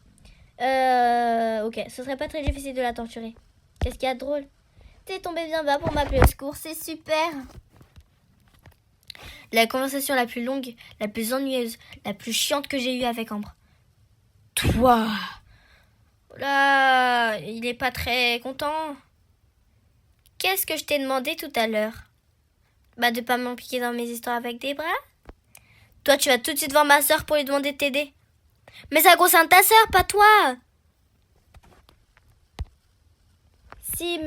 Ok, ce serait pas très difficile de la torturer. Qu'est-ce qu'il y a de drôle? T'es tombé bien bas pour m'appeler au secours, c'est super. La conversation la plus longue, la plus ennuyeuse, la plus chiante que j'ai eue avec Ambre. Toi! Là, il est pas très content. Qu'est-ce que je t'ai demandé tout à l'heure? Bah de pas m'impliquer dans mes histoires avec des bras? Toi, tu vas tout de suite voir ma sœur pour lui demander de t'aider. Mais ça concerne ta sœur, pas toi! Si,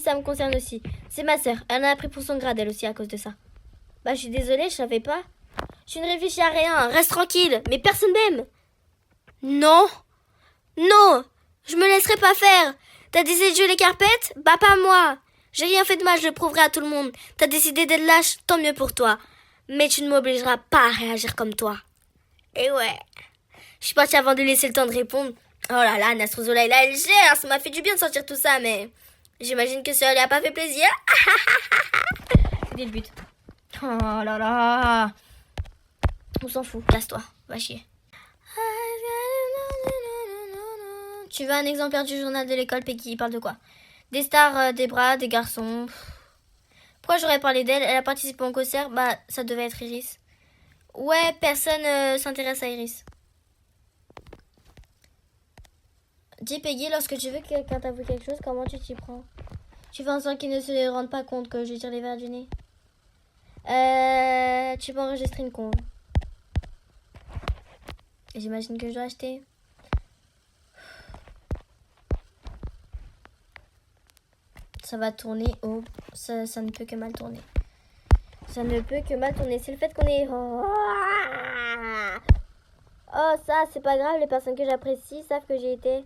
ça me concerne aussi. C'est ma sœur. Elle en a pris pour son grade, elle aussi, à cause de ça. Bah, je suis désolée, je savais pas. Je ne réfléchis à rien. Reste tranquille, mais personne m'aime. Non, non, je me laisserai pas faire. T'as décidé de jouer les carpettes? Bah pas moi. J'ai rien fait de mal, je le prouverai à tout le monde. T'as décidé d'être lâche, tant mieux pour toi. Mais tu ne m'obligeras pas à réagir comme toi. Et ouais. Je suis partie avant de lui laisser le temps de répondre. Oh là là, Nasruzola, elle gère. Ça m'a fait du bien de sortir tout ça, mais j'imagine que ça lui a pas fait plaisir. C'était le but. Oh là là. On s'en fout, casse-toi, va chier. Tu veux un exemplaire du journal de l'école, Peggy? Il parle de quoi? Des stars, des bras, des garçons. Pourquoi j'aurais parlé d'elle? Elle a participé au concert. Bah, ça devait être Iris. Ouais, personne s'intéresse à Iris. Dis Peggy, lorsque tu veux que quelqu'un t'avoue quelque chose, comment tu t'y prends? Tu fais en sorte qu'il ne se rende pas compte que je tire les verres du nez. Tu peux enregistrer une conve. J'imagine que je dois acheter. Ça va tourner. Oh, ça ne peut que mal tourner. Ça ne peut que mal tourner. C'est le fait qu'on est... Oh, ça, c'est pas grave. Les personnes que j'apprécie savent que j'ai été...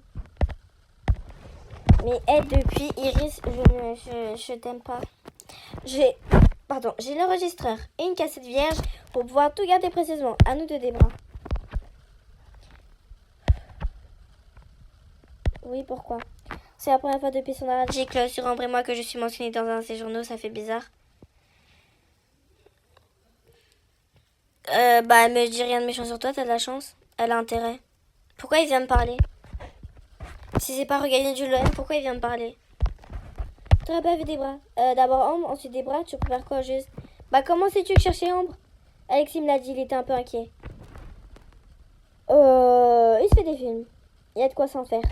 Mais depuis Iris, je t'aime pas. J'ai l'enregistreur et une cassette vierge pour pouvoir tout garder précisément. À nous de Débra. Oui, pourquoi? C'est la première fois depuis son article sur Ambre et moi que je suis mentionnée dans un de ces journaux, ça fait bizarre. Bah, elle me dit rien de méchant sur toi, t'as de la chance. Elle a intérêt. Pourquoi il vient me parler? Si c'est pas regagner du LOM, pourquoi il vient me parler? T'aurais pas vu des bras. D'abord Ambre, ensuite des bras. Tu préfères quoi, juste? Bah, comment sais-tu que je cherchais Ambre? Alexis me l'a dit, il était un peu inquiet. Il se fait des films. Il y a de quoi s'en faire.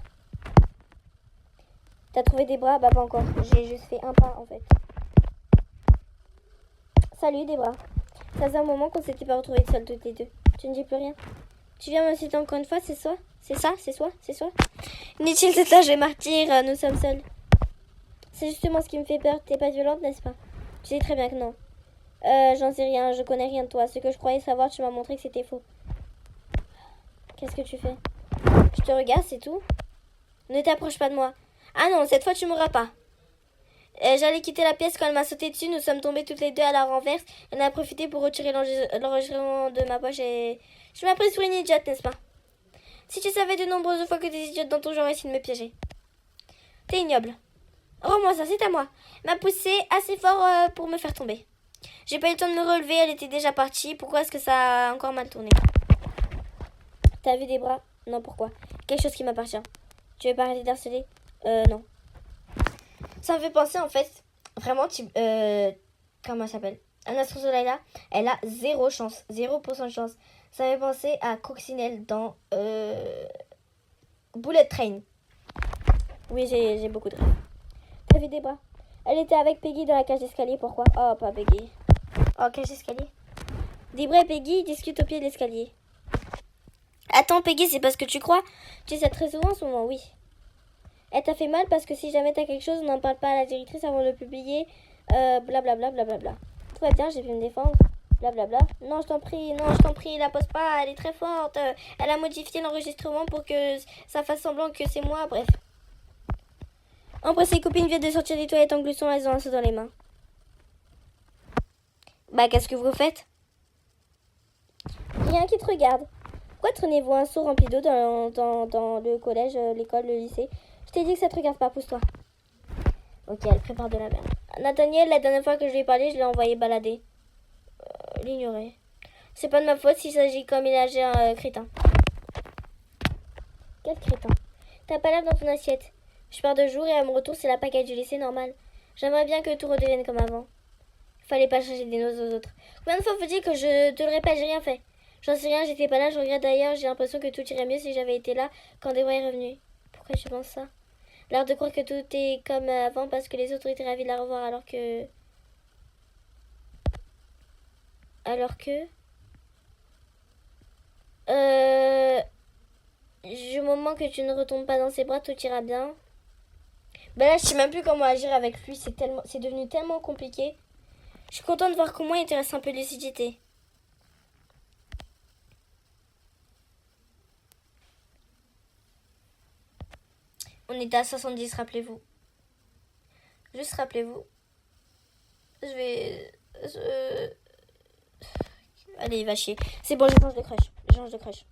T'as trouvé des bras? Bah, pas encore. J'ai juste fait un pas, en fait. Salut, des bras. Ça faisait un moment qu'on s'était pas retrouvés seuls toutes les deux. Tu ne dis plus rien? Tu viens me citer encore une fois, c'est ça? C'est ça? C'est soi? C'est soi? Inutile cet âge et martyr, nous sommes seuls. C'est justement ce qui me fait peur. T'es pas violente, n'est-ce pas? Tu sais très bien que non. J'en sais rien, je connais rien de toi. Ce que je croyais savoir, tu m'as montré que c'était faux. Qu'est-ce que tu fais? Je te regarde, c'est tout? Ne t'approche pas de moi. Ah non, cette fois tu m'auras pas. J'allais quitter la pièce quand elle m'a sauté dessus. Nous sommes tombés toutes les deux à la renverse. Elle en a profité pour retirer l'enregistrement de ma poche et... Je m'ai prise pour une idiote, n'est-ce pas? Si tu savais de nombreuses fois que des idiotes dans ton genre essaient de me piéger. T'es ignoble. Rends-moi ça, c'est à moi. Elle m'a poussé assez fort pour me faire tomber. J'ai pas eu le temps de me relever, elle était déjà partie. Pourquoi est-ce que ça a encore mal tourné? T'as vu des bras? Non, pourquoi? Quelque chose qui m'appartient. Tu veux pas arrêter d'harceler? Non. Ça me fait penser en fait, vraiment, comment elle s'appelle? Anastasia, elle a 0 chance, 0% de chance. Ça me fait penser à Coccinelle dans Bullet Train. Oui, j'ai beaucoup de rêves. T'as vu Debra? Elle était avec Peggy dans la cage d'escalier, pourquoi? Oh, pas Peggy. Oh, cage d'escalier. Debra et Peggy discutent au pied de l'escalier. Attends, Peggy, c'est parce que tu crois? Tu dis ça très souvent en ce moment, oui. Elle t'a fait mal parce que si jamais t'as quelque chose, on n'en parle pas à la directrice avant de le publier. Blablabla, blablabla. Tout va bien, j'ai pu me défendre. Blablabla. Non, je t'en prie, la pose pas, elle est très forte. Elle a modifié l'enregistrement pour que ça fasse semblant que c'est moi, bref. Après, ses copines viennent de sortir des toilettes en gloussant, elles ont un seau dans les mains. Bah, qu'est-ce que vous faites? Rien qui te regarde. Pourquoi traînez-vous un seau rempli d'eau dans le collège, l'école, le lycée? Je t'ai dit que ça te regarde pas, pousse-toi. Ok, elle prépare de la merde. Nathaniel, la dernière fois que je lui ai parlé, je l'ai envoyé balader. L'ignorer. C'est pas de ma faute s'il s'agit comme il a agi un crétin. Quel crétin? T'as pas l'air dans ton assiette. Je pars 2 jours et à mon retour, c'est la paquette du lycée normal. J'aimerais bien que tout redevienne comme avant. Fallait pas changer des noces aux autres. Combien de fois faut-il que je te le répète? J'ai rien fait. J'en sais rien, j'étais pas là, je regrette d'ailleurs. J'ai l'impression que tout irait mieux si j'avais été là quand Debra est revenue. Pourquoi tu penses ça? L'air de croire que tout est comme avant parce que les autres étaient ravis de la revoir alors que... Du moment que tu ne retombes pas dans ses bras, tout ira bien. Ben là, je sais même plus comment agir avec lui. C'est devenu tellement compliqué. Je suis contente de voir qu'au moins il te reste un peu de lucidité. On était à 70, rappelez-vous. Juste rappelez-vous. Allez, il va chier. C'est bon, je change de crush.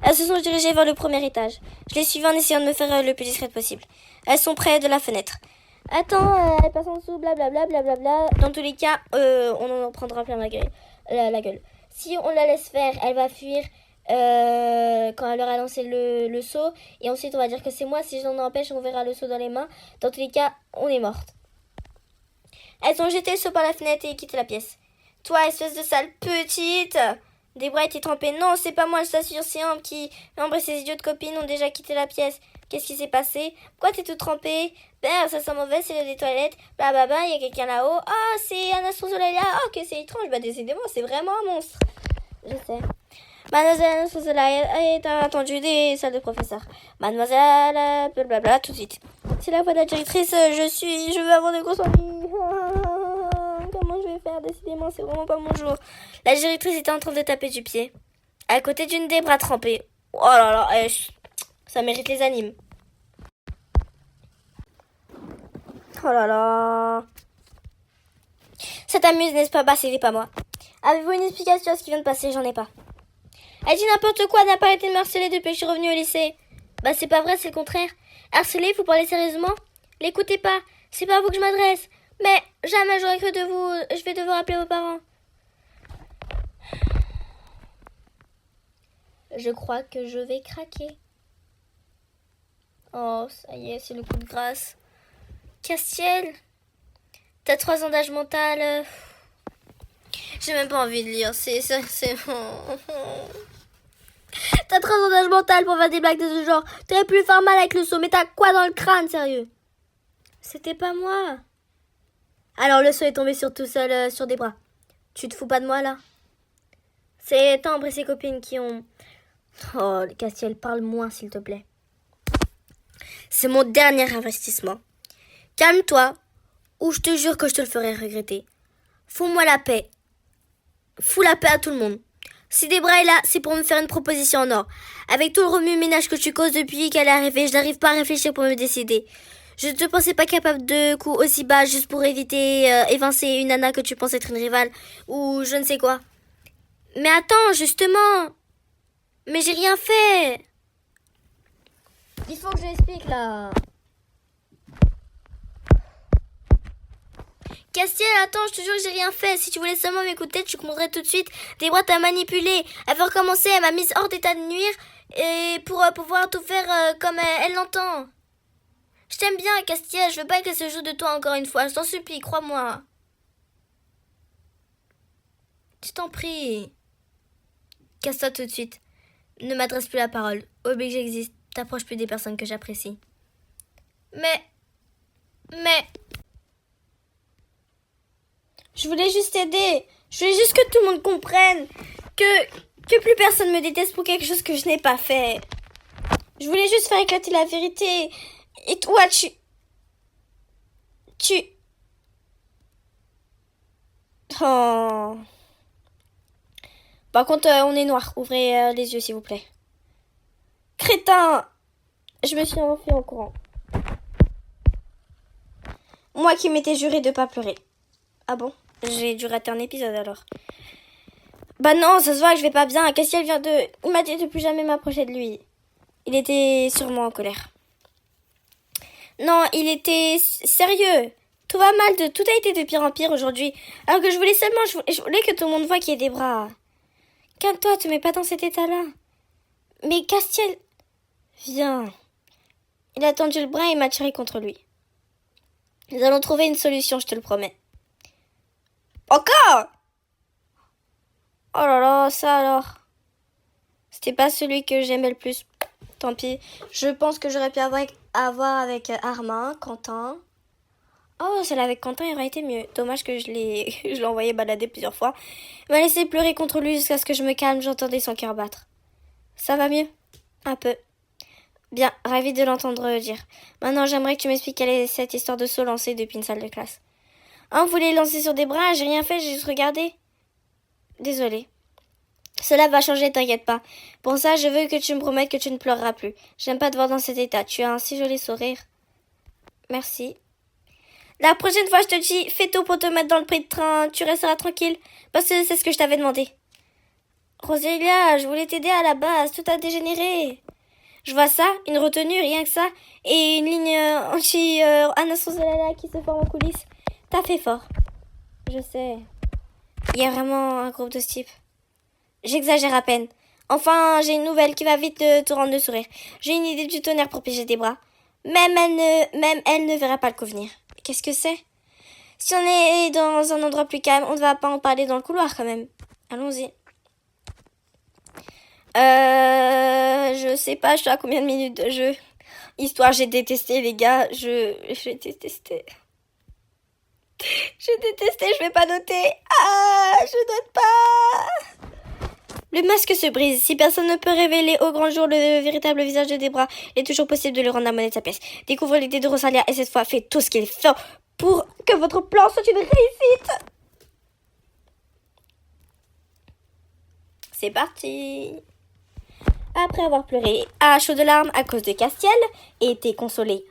Elles se sont dirigées vers le premier étage. Je les suivais en essayant de me faire le plus discrète possible. Elles sont près de la fenêtre. Attends, elle passe en dessous, blablabla, blablabla. Dans tous les cas, on en prendra plein la gueule. Si on la laisse faire, elle va fuir quand elle aura lancé le seau. Et ensuite, on va dire que c'est moi. Si je l'en empêche, on verra le seau dans les mains. Dans tous les cas, on est morte. Elles ont jeté le seau par la fenêtre et quitté la pièce. Toi, espèce de sale petite! Debra était trempée. Non, c'est pas moi, je t'assure, c'est Ambre et ses idiotes copines ont déjà quitté la pièce. Qu'est-ce qui s'est passé? Pourquoi t'es toute trempée? Ben, ça sent mauvais, c'est des toilettes. Blablabla, il y a quelqu'un là-haut. Ah, c'est un astrosoleil là. Oh, que c'est étrange. Bah, décidément, c'est vraiment un monstre. Je sais. Mademoiselle Astrosoleil est attendue des salles de professeur. Mademoiselle, blablabla, tout de suite. C'est la voix de la directrice, je veux avoir de grosses envies. Comment je vais faire? Décidément, c'est vraiment pas mon jour. La directrice était en train de taper du pied. À côté d'une des bras trempés. Oh là là, ça mérite les animes. Oh là là. Ça t'amuse, n'est-ce pas? Bah, c'était pas moi. Avez-vous une explication à ce qui vient de passer? J'en ai pas. Elle dit n'importe quoi, n'a pas arrêté de me harceler depuis que je suis revenue au lycée. Bah, c'est pas vrai, c'est le contraire. Harceler, vous parlez sérieusement? L'écoutez pas, c'est pas à vous que je m'adresse. Mais jamais j'aurais cru de vous. Je vais devoir appeler vos parents. Je crois que je vais craquer. Oh, ça y est, c'est le coup de grâce. Castiel, t'as 3 ans d'âge mental. J'ai même pas envie de lire. C'est... T'as 3 ans d'âge mental pour faire des blagues de ce genre. T'aurais pu lui faire mal avec le seau, mais t'as quoi dans le crâne, sérieux? C'était pas moi. Alors le seau est tombé tout seul sur des bras. Tu te fous pas de moi, là? C'est Ambre et ses copines qui ont... Oh, Castiel, parle moins, s'il te plaît. C'est mon dernier investissement. Calme-toi, ou je te jure que je te le ferai regretter. Fous-moi la paix. Fous la paix à tout le monde. Si Debra est là, c'est pour me faire une proposition en or. Avec tout le remue-ménage que tu causes depuis qu'elle est arrivée, je n'arrive pas à réfléchir pour me décider. Je ne te pensais pas capable de coups aussi bas juste pour éviter évincer une nana que tu penses être une rivale ou je ne sais quoi. Mais attends, justement. Mais j'ai rien fait. Il faut que je l'explique là. Castiel, attends, je te jure que j'ai rien fait. Si tu voulais seulement m'écouter, tu comprendrais tout de suite. Debra t'a manipulé. Elle veut recommencer, elle m'a mise hors d'état de nuire et pour pouvoir tout faire comme elle l'entend. Je t'aime bien, Castiel, je veux pas qu'elle se joue de toi encore une fois. Je t'en supplie, crois-moi. Je t'en prie. Casse-toi tout de suite. Ne m'adresse plus la parole. Oublie que j'existe. t'approches plus des personnes que j'apprécie. Mais... Je voulais juste t'aider. Je voulais juste que tout le monde comprenne que plus personne me déteste pour quelque chose que je n'ai pas fait. Je voulais juste faire éclater la vérité. Et toi, tu... Oh. Par contre, on est noir. Ouvrez les yeux, s'il vous plaît. Crétin! Je me suis enfuie en courant. Moi qui m'étais juré de pas pleurer. Ah bon? J'ai dû rater un épisode alors. Bah non, ça se voit que je vais pas bien. Qu'est-ce qu'elle vient de... Il m'a dit de plus jamais m'approcher de lui. Il était sûrement en colère. Non, il était sérieux. Tout va mal, tout a été de pire en pire aujourd'hui. Alors que je voulais seulement... Je voulais que tout le monde voit qu'il y ait des bras. Calme-toi, te mets pas dans cet état-là. Mais Castiel... Viens. Il a tendu le bras et m'a tiré contre lui. Nous allons trouver une solution, je te le promets. Encore? Oh là là, ça alors. C'était pas celui que j'aimais le plus. Tant pis. Je pense que j'aurais pu avoir avec Armin, Quentin. Oh, celle avec Quentin aurait été mieux. Dommage que je l'ai envoyé balader plusieurs fois. Il m'a laissé pleurer contre lui jusqu'à ce que je me calme. J'entendais son cœur battre. Ça va mieux? Un peu. Bien, ravie de l'entendre dire. Maintenant, j'aimerais que tu m'expliques quelle est cette histoire de saut lancé depuis une salle de classe. Hein, vous les lancer sur des bras? J'ai rien fait, j'ai juste regardé. Désolée. Cela va changer, t'inquiète pas. Pour ça, je veux que tu me promettes que tu ne pleureras plus. J'aime pas te voir dans cet état. Tu as un si joli sourire. Merci. La prochaine fois, je te dis, fais tout pour te mettre dans le prix de train. Tu resteras tranquille. Parce que c'est ce que je t'avais demandé. Rosélia, je voulais t'aider à la base. Tout a dégénéré. Je vois ça, une retenue, rien que ça. Et une ligne anti-Anna qui se forme en coulisses. T'as fait fort. Je sais. Il y a vraiment un groupe de ce type. J'exagère à peine. Enfin, j'ai une nouvelle qui va vite te rendre le sourire. J'ai une idée du tonnerre pour piéger des bras. Même elle ne verra pas le coup venir. Qu'est-ce que c'est? Si on est dans un endroit plus calme, on ne va pas en parler dans le couloir quand même. Allons-y. Je sais pas, je suis à combien de minutes de jeu? Histoire, j'ai détesté les gars. J'ai détesté. J'ai détesté, je vais pas noter. Ah, je note pas. Le masque se brise. Si personne ne peut révéler au grand jour le véritable visage de Debra, il est toujours possible de lui rendre la monnaie de sa pièce. Découvre l'idée de Rosalia et cette fois, faites tout ce qu'il faut pour que votre plan soit une réussite. C'est parti. Après avoir pleuré à chaudes larmes à cause de Castiel et été consolée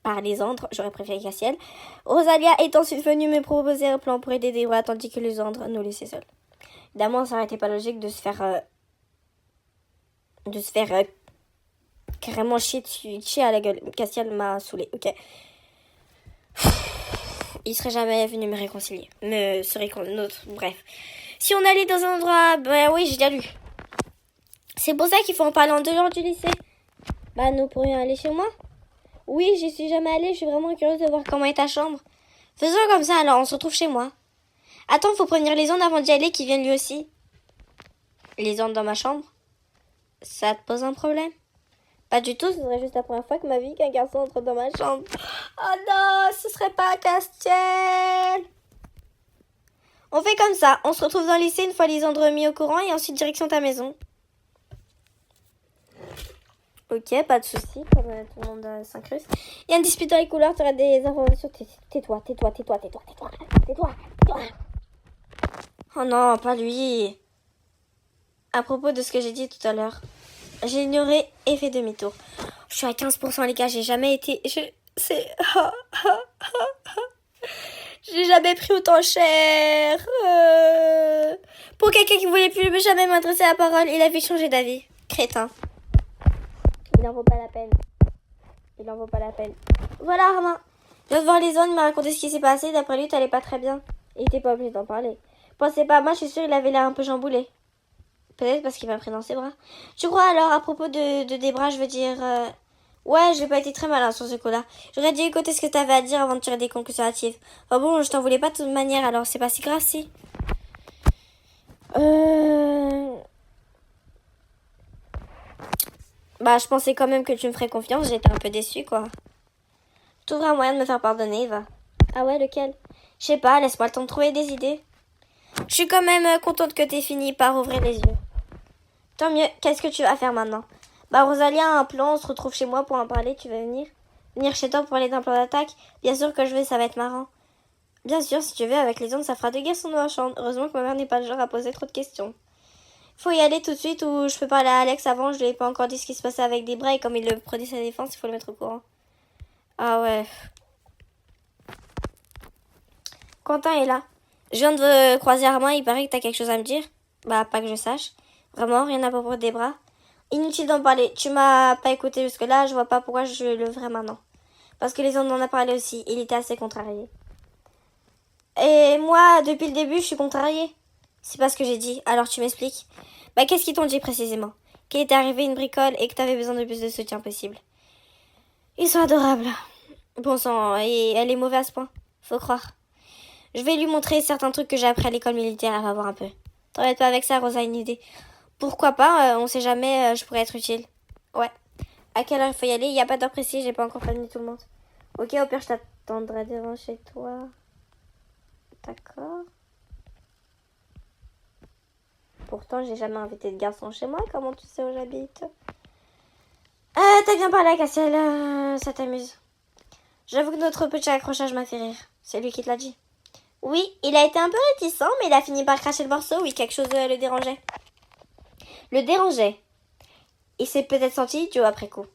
par Lysandre, j'aurais préféré Castiel, Rosalia est ensuite venue me proposer un plan pour aider Debra tandis que Lysandre nous laissait seuls. Évidemment, ça aurait été pas logique de se faire carrément chier à la gueule. Castiel m'a saoulé, ok. Il serait jamais venu me réconcilier. Me serait bref. Si on allait dans un endroit, bah oui, j'ai déjà lu. C'est pour ça qu'il faut en parler en dehors du lycée. Bah, nous pourrions aller chez moi. Oui, j'y suis jamais allée, je suis vraiment curieuse de voir comment est ta chambre. Faisons comme ça alors, on se retrouve chez moi. Attends, faut prévenir les ondes avant d'y aller qui viennent lui aussi. Les ondes dans ma chambre? Ça te pose un problème? Pas du tout, ce serait juste la première fois que ma vie qu'un garçon entre dans ma chambre. Oh non, ce serait pas Castiel. On fait comme ça, on se retrouve dans le lycée une fois Lysandre mis au courant et ensuite direction ta maison. Ok, pas de soucis, comme tout le monde s'incruste. Il y a une dispute dans les couloirs, tu auras des informations. Tais-toi. Oh non, pas lui. À propos de ce que j'ai dit tout à l'heure, j'ai ignoré et fait demi-tour. Je suis à 15%, les gars, j'ai jamais été... J'ai jamais pris autant cher. Pour quelqu'un qui voulait plus jamais m'adresser à la parole, il avait changé d'avis. Crétin. Il n'en vaut pas la peine. Voilà, Armin. Je viens de voir les zones, il m'a raconté ce qui s'est passé. D'après lui, t'allais pas très bien. Il était pas obligé d'en parler. Pensez pas à moi, je suis sûre, il avait l'air un peu chamboulé. Peut-être parce qu'il m'a pris dans ses bras. Tu crois alors, à propos de des bras, je veux dire... Ouais, j'ai pas été très malin sur ce coup-là. J'aurais dû écouter ce que t'avais à dire avant de tirer des conclusions hâtives. Enfin bon, je t'en voulais pas de toute manière, alors c'est pas si grave, si. Bah, je pensais quand même que tu me ferais confiance, j'étais un peu déçue, quoi. Trouveras un moyen de me faire pardonner, Eva. Ah ouais, lequel? Je sais pas, laisse-moi le temps de trouver des idées. Je suis quand même contente que t'aies fini par ouvrir les yeux. Tant mieux, qu'est-ce que tu vas faire maintenant? Bah, Rosalie a un plan, on se retrouve chez moi pour en parler, tu veux venir? Venir chez toi pour parler d'un plan d'attaque? Bien sûr que je veux, ça va être marrant. Bien sûr, si tu veux, avec les ondes, ça fera 2 garçons dans la chambre. Heureusement que ma mère n'est pas le genre à poser trop de questions. Faut y aller tout de suite ou je peux parler à Alex avant, je lui ai pas encore dit ce qui se passait avec des bras et comme il le prenait sa défense, il faut le mettre au courant. Ah ouais. Quentin est là. Je viens de croiser Armand, il paraît que t'as quelque chose à me dire. Bah, pas que je sache. Vraiment, rien à propos des bras. Inutile d'en parler. Tu m'as pas écouté jusque-là, je vois pas pourquoi je le ferais maintenant. Parce que les ondes en a parlé aussi, il était assez contrarié. Et moi, depuis le début, je suis contrariée. C'est pas ce que j'ai dit, alors tu m'expliques. Bah, qu'est-ce qu'ils t'ont dit précisément? Qu'il était arrivé une bricole et que t'avais besoin de plus de soutien possible. Ils sont adorables. Bon sang, et elle est mauvaise à ce point. Faut croire. Je vais lui montrer certains trucs que j'ai appris à l'école militaire, elle va voir un peu. T'embête pas avec ça, Rosa, une idée. Pourquoi pas, on sait jamais, je pourrais être utile. Ouais. À quelle heure il faut y aller? Il n'y a pas d'heure précise, j'ai pas encore prévenu tout le monde. Ok, au pire, je t'attendrai devant chez toi. D'accord. Pourtant, j'ai jamais invité de garçon chez moi, comment tu sais où j'habite? T'as bien parlé à Cassiel, ça t'amuse. J'avoue que notre petit accrochage m'a fait rire. C'est lui qui te l'a dit. Oui, il a été un peu réticent, mais il a fini par cracher le morceau. Oui, quelque chose le dérangeait. Le dérangeait. Il s'est peut-être senti idiot après coup.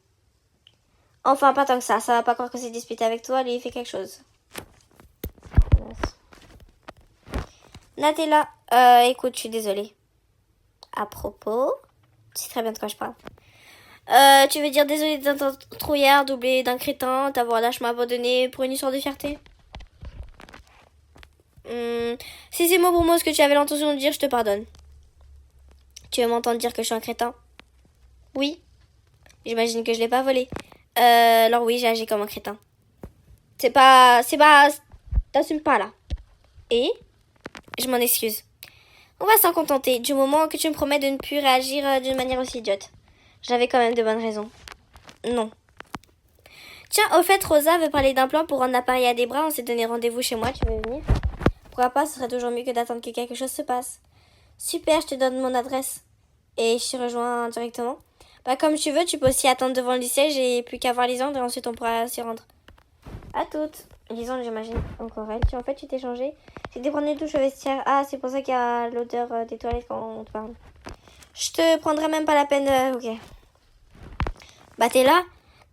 Enfin, pas tant que ça. Ça va pas croire que c'est disputé avec toi. Lui, il fait quelque chose. Natella, écoute, je suis désolée. À propos, tu sais très bien de quoi je parle. Tu veux dire désolé d'un trouillard, doublé d'un crétin, t'avoir lâchement abandonné pour une histoire de fierté? Si c'est mot pour mot ce que tu avais l'intention de dire, je te pardonne. Tu veux m'entendre dire que je suis un crétin? Oui. J'imagine que je l'ai pas volé. Alors oui, j'ai agi comme un crétin. C'est pas... T'assumes pas, là. Et? Je m'en excuse. On va s'en contenter, du moment que tu me promets de ne plus réagir d'une manière aussi idiote. J'avais quand même de bonnes raisons. Non. Tiens, au fait, Rosa veut parler d'un plan pour rendre l'appareil à des bras. On s'est donné rendez-vous chez moi, tu veux venir? Pourquoi pas, ce serait toujours mieux que d'attendre que quelque chose se passe. Super, je te donne mon adresse. Et je t'y rejoins directement. Bah, comme tu veux, tu peux aussi attendre devant le lycée. J'ai plus qu'à voir Lisandre et ensuite on pourra s'y rendre. À toutes. Lisandre, j'imagine. Encore elle. En fait, tu t'es changée. J'ai prendre une douche au vestiaire. Ah, c'est pour ça qu'il y a l'odeur des toilettes quand on te parle. Je te prendrai même pas la peine. Ok. Bah, t'es là?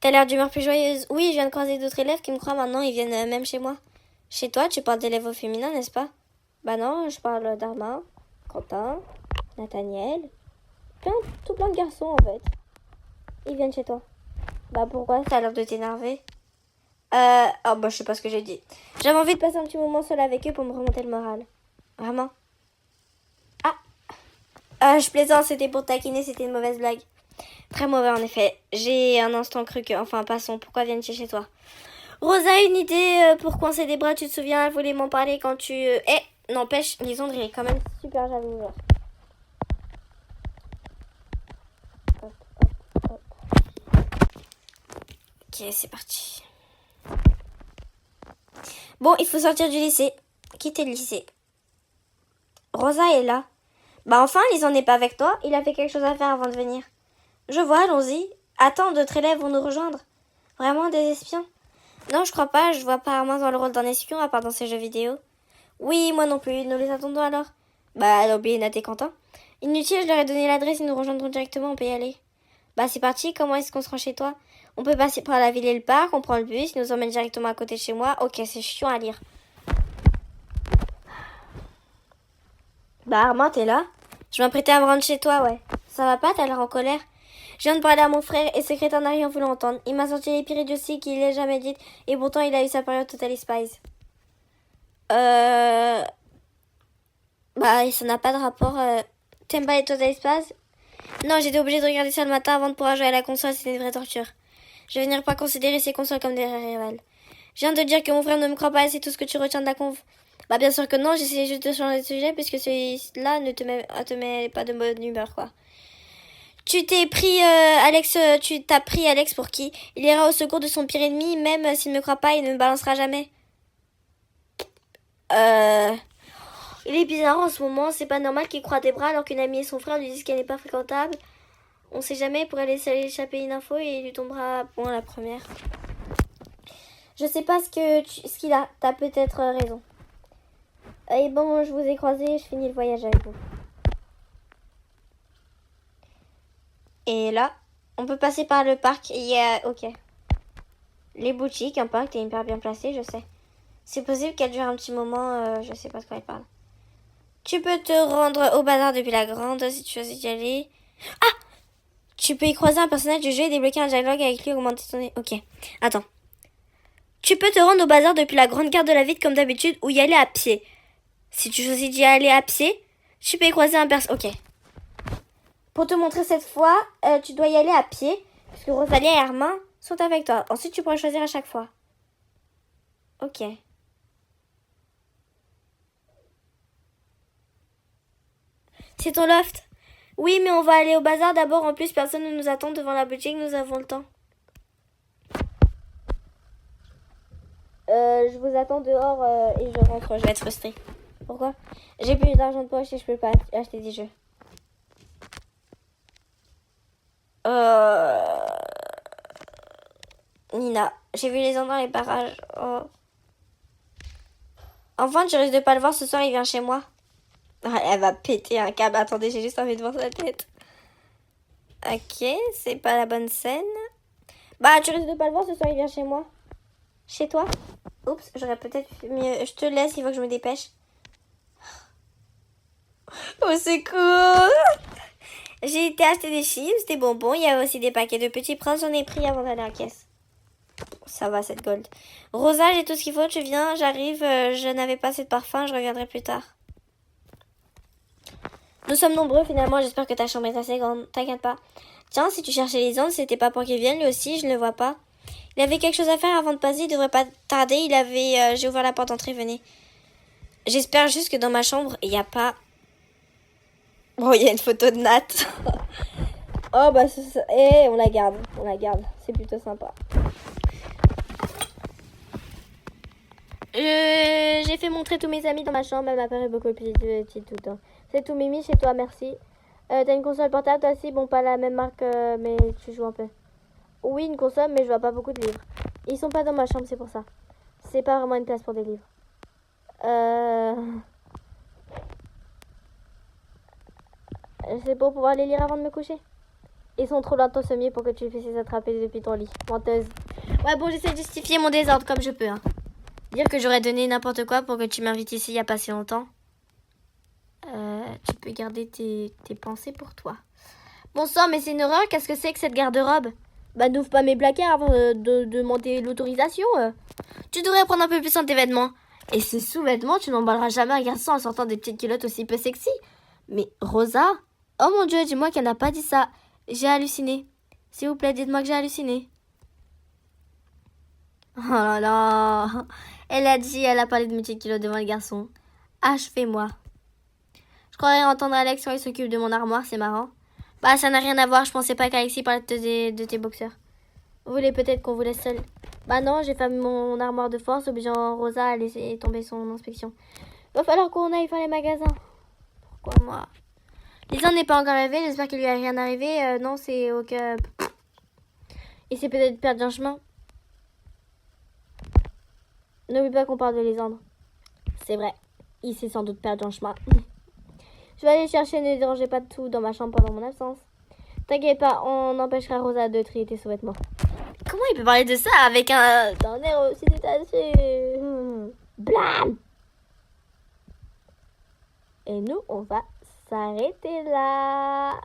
T'as l'air d'humeur plus joyeuse. Oui, je viens de croiser d'autres élèves qui me croient maintenant. Ils viennent même chez moi. Chez toi, tu parles d'élèves au féminin, n'est-ce pas? Bah non, je parle d'Arma, Quentin, Nathaniel. Tout plein de garçons, en fait. Ils viennent chez toi. Bah pourquoi? Ça a l'air de t'énerver. Oh bah je sais pas ce que j'ai dit. J'avais envie de passer un petit moment seul avec eux pour me remonter le moral. Vraiment? Je plaisante, c'était pour taquiner, c'était une mauvaise blague. Très mauvais en effet. J'ai un instant cru que... Enfin, passons, pourquoi viennent-ils chez toi? Rosa a une idée pour coincer des bras, tu te souviens, elle voulait m'en parler quand tu... n'empêche, Lisandre, il est quand même super jaloux. Ok, c'est parti. Bon, il faut sortir du lycée. Quitter le lycée. Rosa est là. Bah enfin, Lisandre n'est pas avec toi. Il a fait quelque chose à faire avant de venir. Je vois, allons-y. Attends, d'autres élèves vont nous rejoindre. Vraiment des espions? Non, je crois pas. Je vois pas Armand dans le rôle d'un espion, à part dans ces jeux vidéo. Oui, moi non plus. Nous les attendons alors. Bah, elle a oublié Nat et Quentin. Inutile, je leur ai donné l'adresse. Ils nous rejoindront directement. On peut y aller. Bah, c'est parti. Comment est-ce qu'on se rend chez toi? On peut passer par la ville et le parc. On prend le bus. Il nous emmène directement à côté de chez moi. Ok, c'est chiant à lire. Bah, Armand, t'es là? Je m'apprêtais à me rendre chez toi, ouais. Ça va pas? T'as l'air en colère? Je viens de parler à mon frère et ce crétin n'a rien voulu entendre. Il m'a sorti les pires idioties qu'il ait jamais dites et pourtant il a eu sa période Total Spies. Bah, ça n'a pas de rapport. T'aimes pas les Total Spies? Non, j'étais obligée de regarder ça le matin avant de pouvoir jouer à la console, c'était une vraie torture. Je vais venir pas considérer ces consoles comme des rivales. Je viens de dire que mon frère ne me croit pas et c'est tout ce que tu retiens de la conf. Bah, bien sûr que non, j'essayais juste de changer de sujet puisque celui-là ne te met pas de bonne humeur, quoi. Tu t'es pris Alex, tu t'as pris Alex pour qui? Il ira au secours de son pire ennemi, même s'il ne me croit pas, il ne me balancera jamais. Il est bizarre en ce moment, c'est pas normal qu'il croie des bras alors qu'une amie et son frère lui disent qu'elle n'est pas fréquentable. On sait jamais, il pourrait laisser échapper une info et il lui tombera bon la première. Je sais pas ce qu'il a, t'as peut-être raison. Et bon, je vous ai croisé, je finis le voyage avec vous. Et là, on peut passer par le parc, il y a... Ok. Les boutiques, un parc, t'es hyper bien placé, je sais. C'est possible qu'elle dure un petit moment, je sais pas de quoi elle parle. Tu peux te rendre au bazar depuis la grande si tu choisis d'y aller. Ah! Tu peux y croiser un personnage du jeu et débloquer un dialogue avec lui, augmenter ton... Ok, attends. Tu peux te rendre au bazar depuis la grande carte de la ville comme d'habitude ou y aller à pied. Si tu choisis d'y aller à pied, tu peux y croiser un personnage... Ok. Pour te montrer cette fois, tu dois y aller à pied, puisque Rosalie et Hermin sont avec toi. Ensuite, tu pourras choisir à chaque fois. Ok. C'est ton loft? Oui, mais on va aller au bazar d'abord. En plus, personne ne nous attend devant la boutique. Nous avons le temps. Je vous attends dehors et je rentre. Je vais être frustrée. Pourquoi? J'ai plus d'argent de poche et je peux pas acheter des jeux. Nina, j'ai vu les endroits dans les barrages. Oh. Enfin, tu risques de pas le voir ce soir. Il vient chez moi. Ah, elle va péter un câble. Attendez, j'ai juste envie de voir sa tête. Ok, c'est pas la bonne scène. Bah, tu risques de pas le voir ce soir, il vient chez moi. Chez toi? Oups, j'aurais peut-être mieux... Je te laisse, il faut que je me dépêche. Au secours! J'ai été acheter des chips, des bonbons. Il y a aussi des paquets de petits princes. J'en ai pris avant d'aller à la caisse. Ça va, cette gold. Rosa, j'ai tout ce qu'il faut. Tu viens, j'arrive. Je n'avais pas assez de parfum. Je reviendrai plus tard. Nous sommes nombreux finalement, j'espère que ta chambre est assez grande, t'inquiète pas. Tiens, si tu cherchais les ondes, c'était pas pour qu'il vienne, lui aussi, je ne le vois pas. Il avait quelque chose à faire avant de passer, il devrait pas tarder, j'ai ouvert la porte d'entrée, venez. J'espère juste que dans ma chambre, il n'y a pas... Oh, il y a une photo de Nat. Oh, bah, on la garde, c'est plutôt sympa. J'ai fait montrer tous mes amis dans ma chambre, elle m'apparaît beaucoup plus petite tout le temps. C'est tout, Mimi, chez toi, merci. T'as une console portable, toi aussi? Bon, pas la même marque, mais tu joues un peu. Oui, une console, mais je vois pas beaucoup de livres. Ils sont pas dans ma chambre, c'est pour ça. C'est pas vraiment une place pour des livres. C'est pour pouvoir les lire avant de me coucher. Ils sont trop loin de ton sommier pour que tu les fasses attraper depuis ton lit. Menteuse. Ouais, bon, j'essaie de justifier mon désordre comme je peux, hein. Dire que j'aurais donné n'importe quoi pour que tu m'invites ici il y a pas si longtemps. Tu peux garder tes pensées pour toi. Bon sang, mais c'est une horreur, qu'est-ce que c'est que cette garde-robe? Bah n'ouvre pas mes placards avant de demander l'autorisation. Tu devrais prendre un peu plus soin de tes vêtements. Et ces sous-vêtements, tu n'emballeras jamais un garçon en sortant des petites culottes aussi peu sexy. Mais Rosa? Oh mon Dieu, dis-moi qu'elle n'a pas dit ça. J'ai halluciné. S'il vous plaît, dites-moi que j'ai halluciné. Oh là là. Elle a parlé de mes petites culottes devant les garçons. Achevez-moi. Je croirais entendre Alex quand il s'occupe de mon armoire, c'est marrant. Bah, ça n'a rien à voir, je pensais pas qu'Alexis parlait de tes boxeurs. Vous voulez peut-être qu'on vous laisse seul? Bah non, j'ai fermé mon armoire de force, obligeant Rosa à laisser tomber son inspection. Va falloir qu'on aille faire les magasins. Pourquoi moi? Lisa n'est pas encore arrivée, j'espère qu'il lui a rien arrivé. Non, c'est au cas... Il s'est peut-être perdu un chemin. N'oublie pas qu'on parle de Lysandre. C'est vrai, il s'est sans doute perdu en chemin. Je vais aller chercher, ne dérangez pas de tout dans ma chambre pendant mon absence. T'inquiète pas, on empêchera Rosa de trier tes sous-vêtements. Comment il peut parler de ça avec un air aussi détaché? Blam! Et nous, on va s'arrêter là.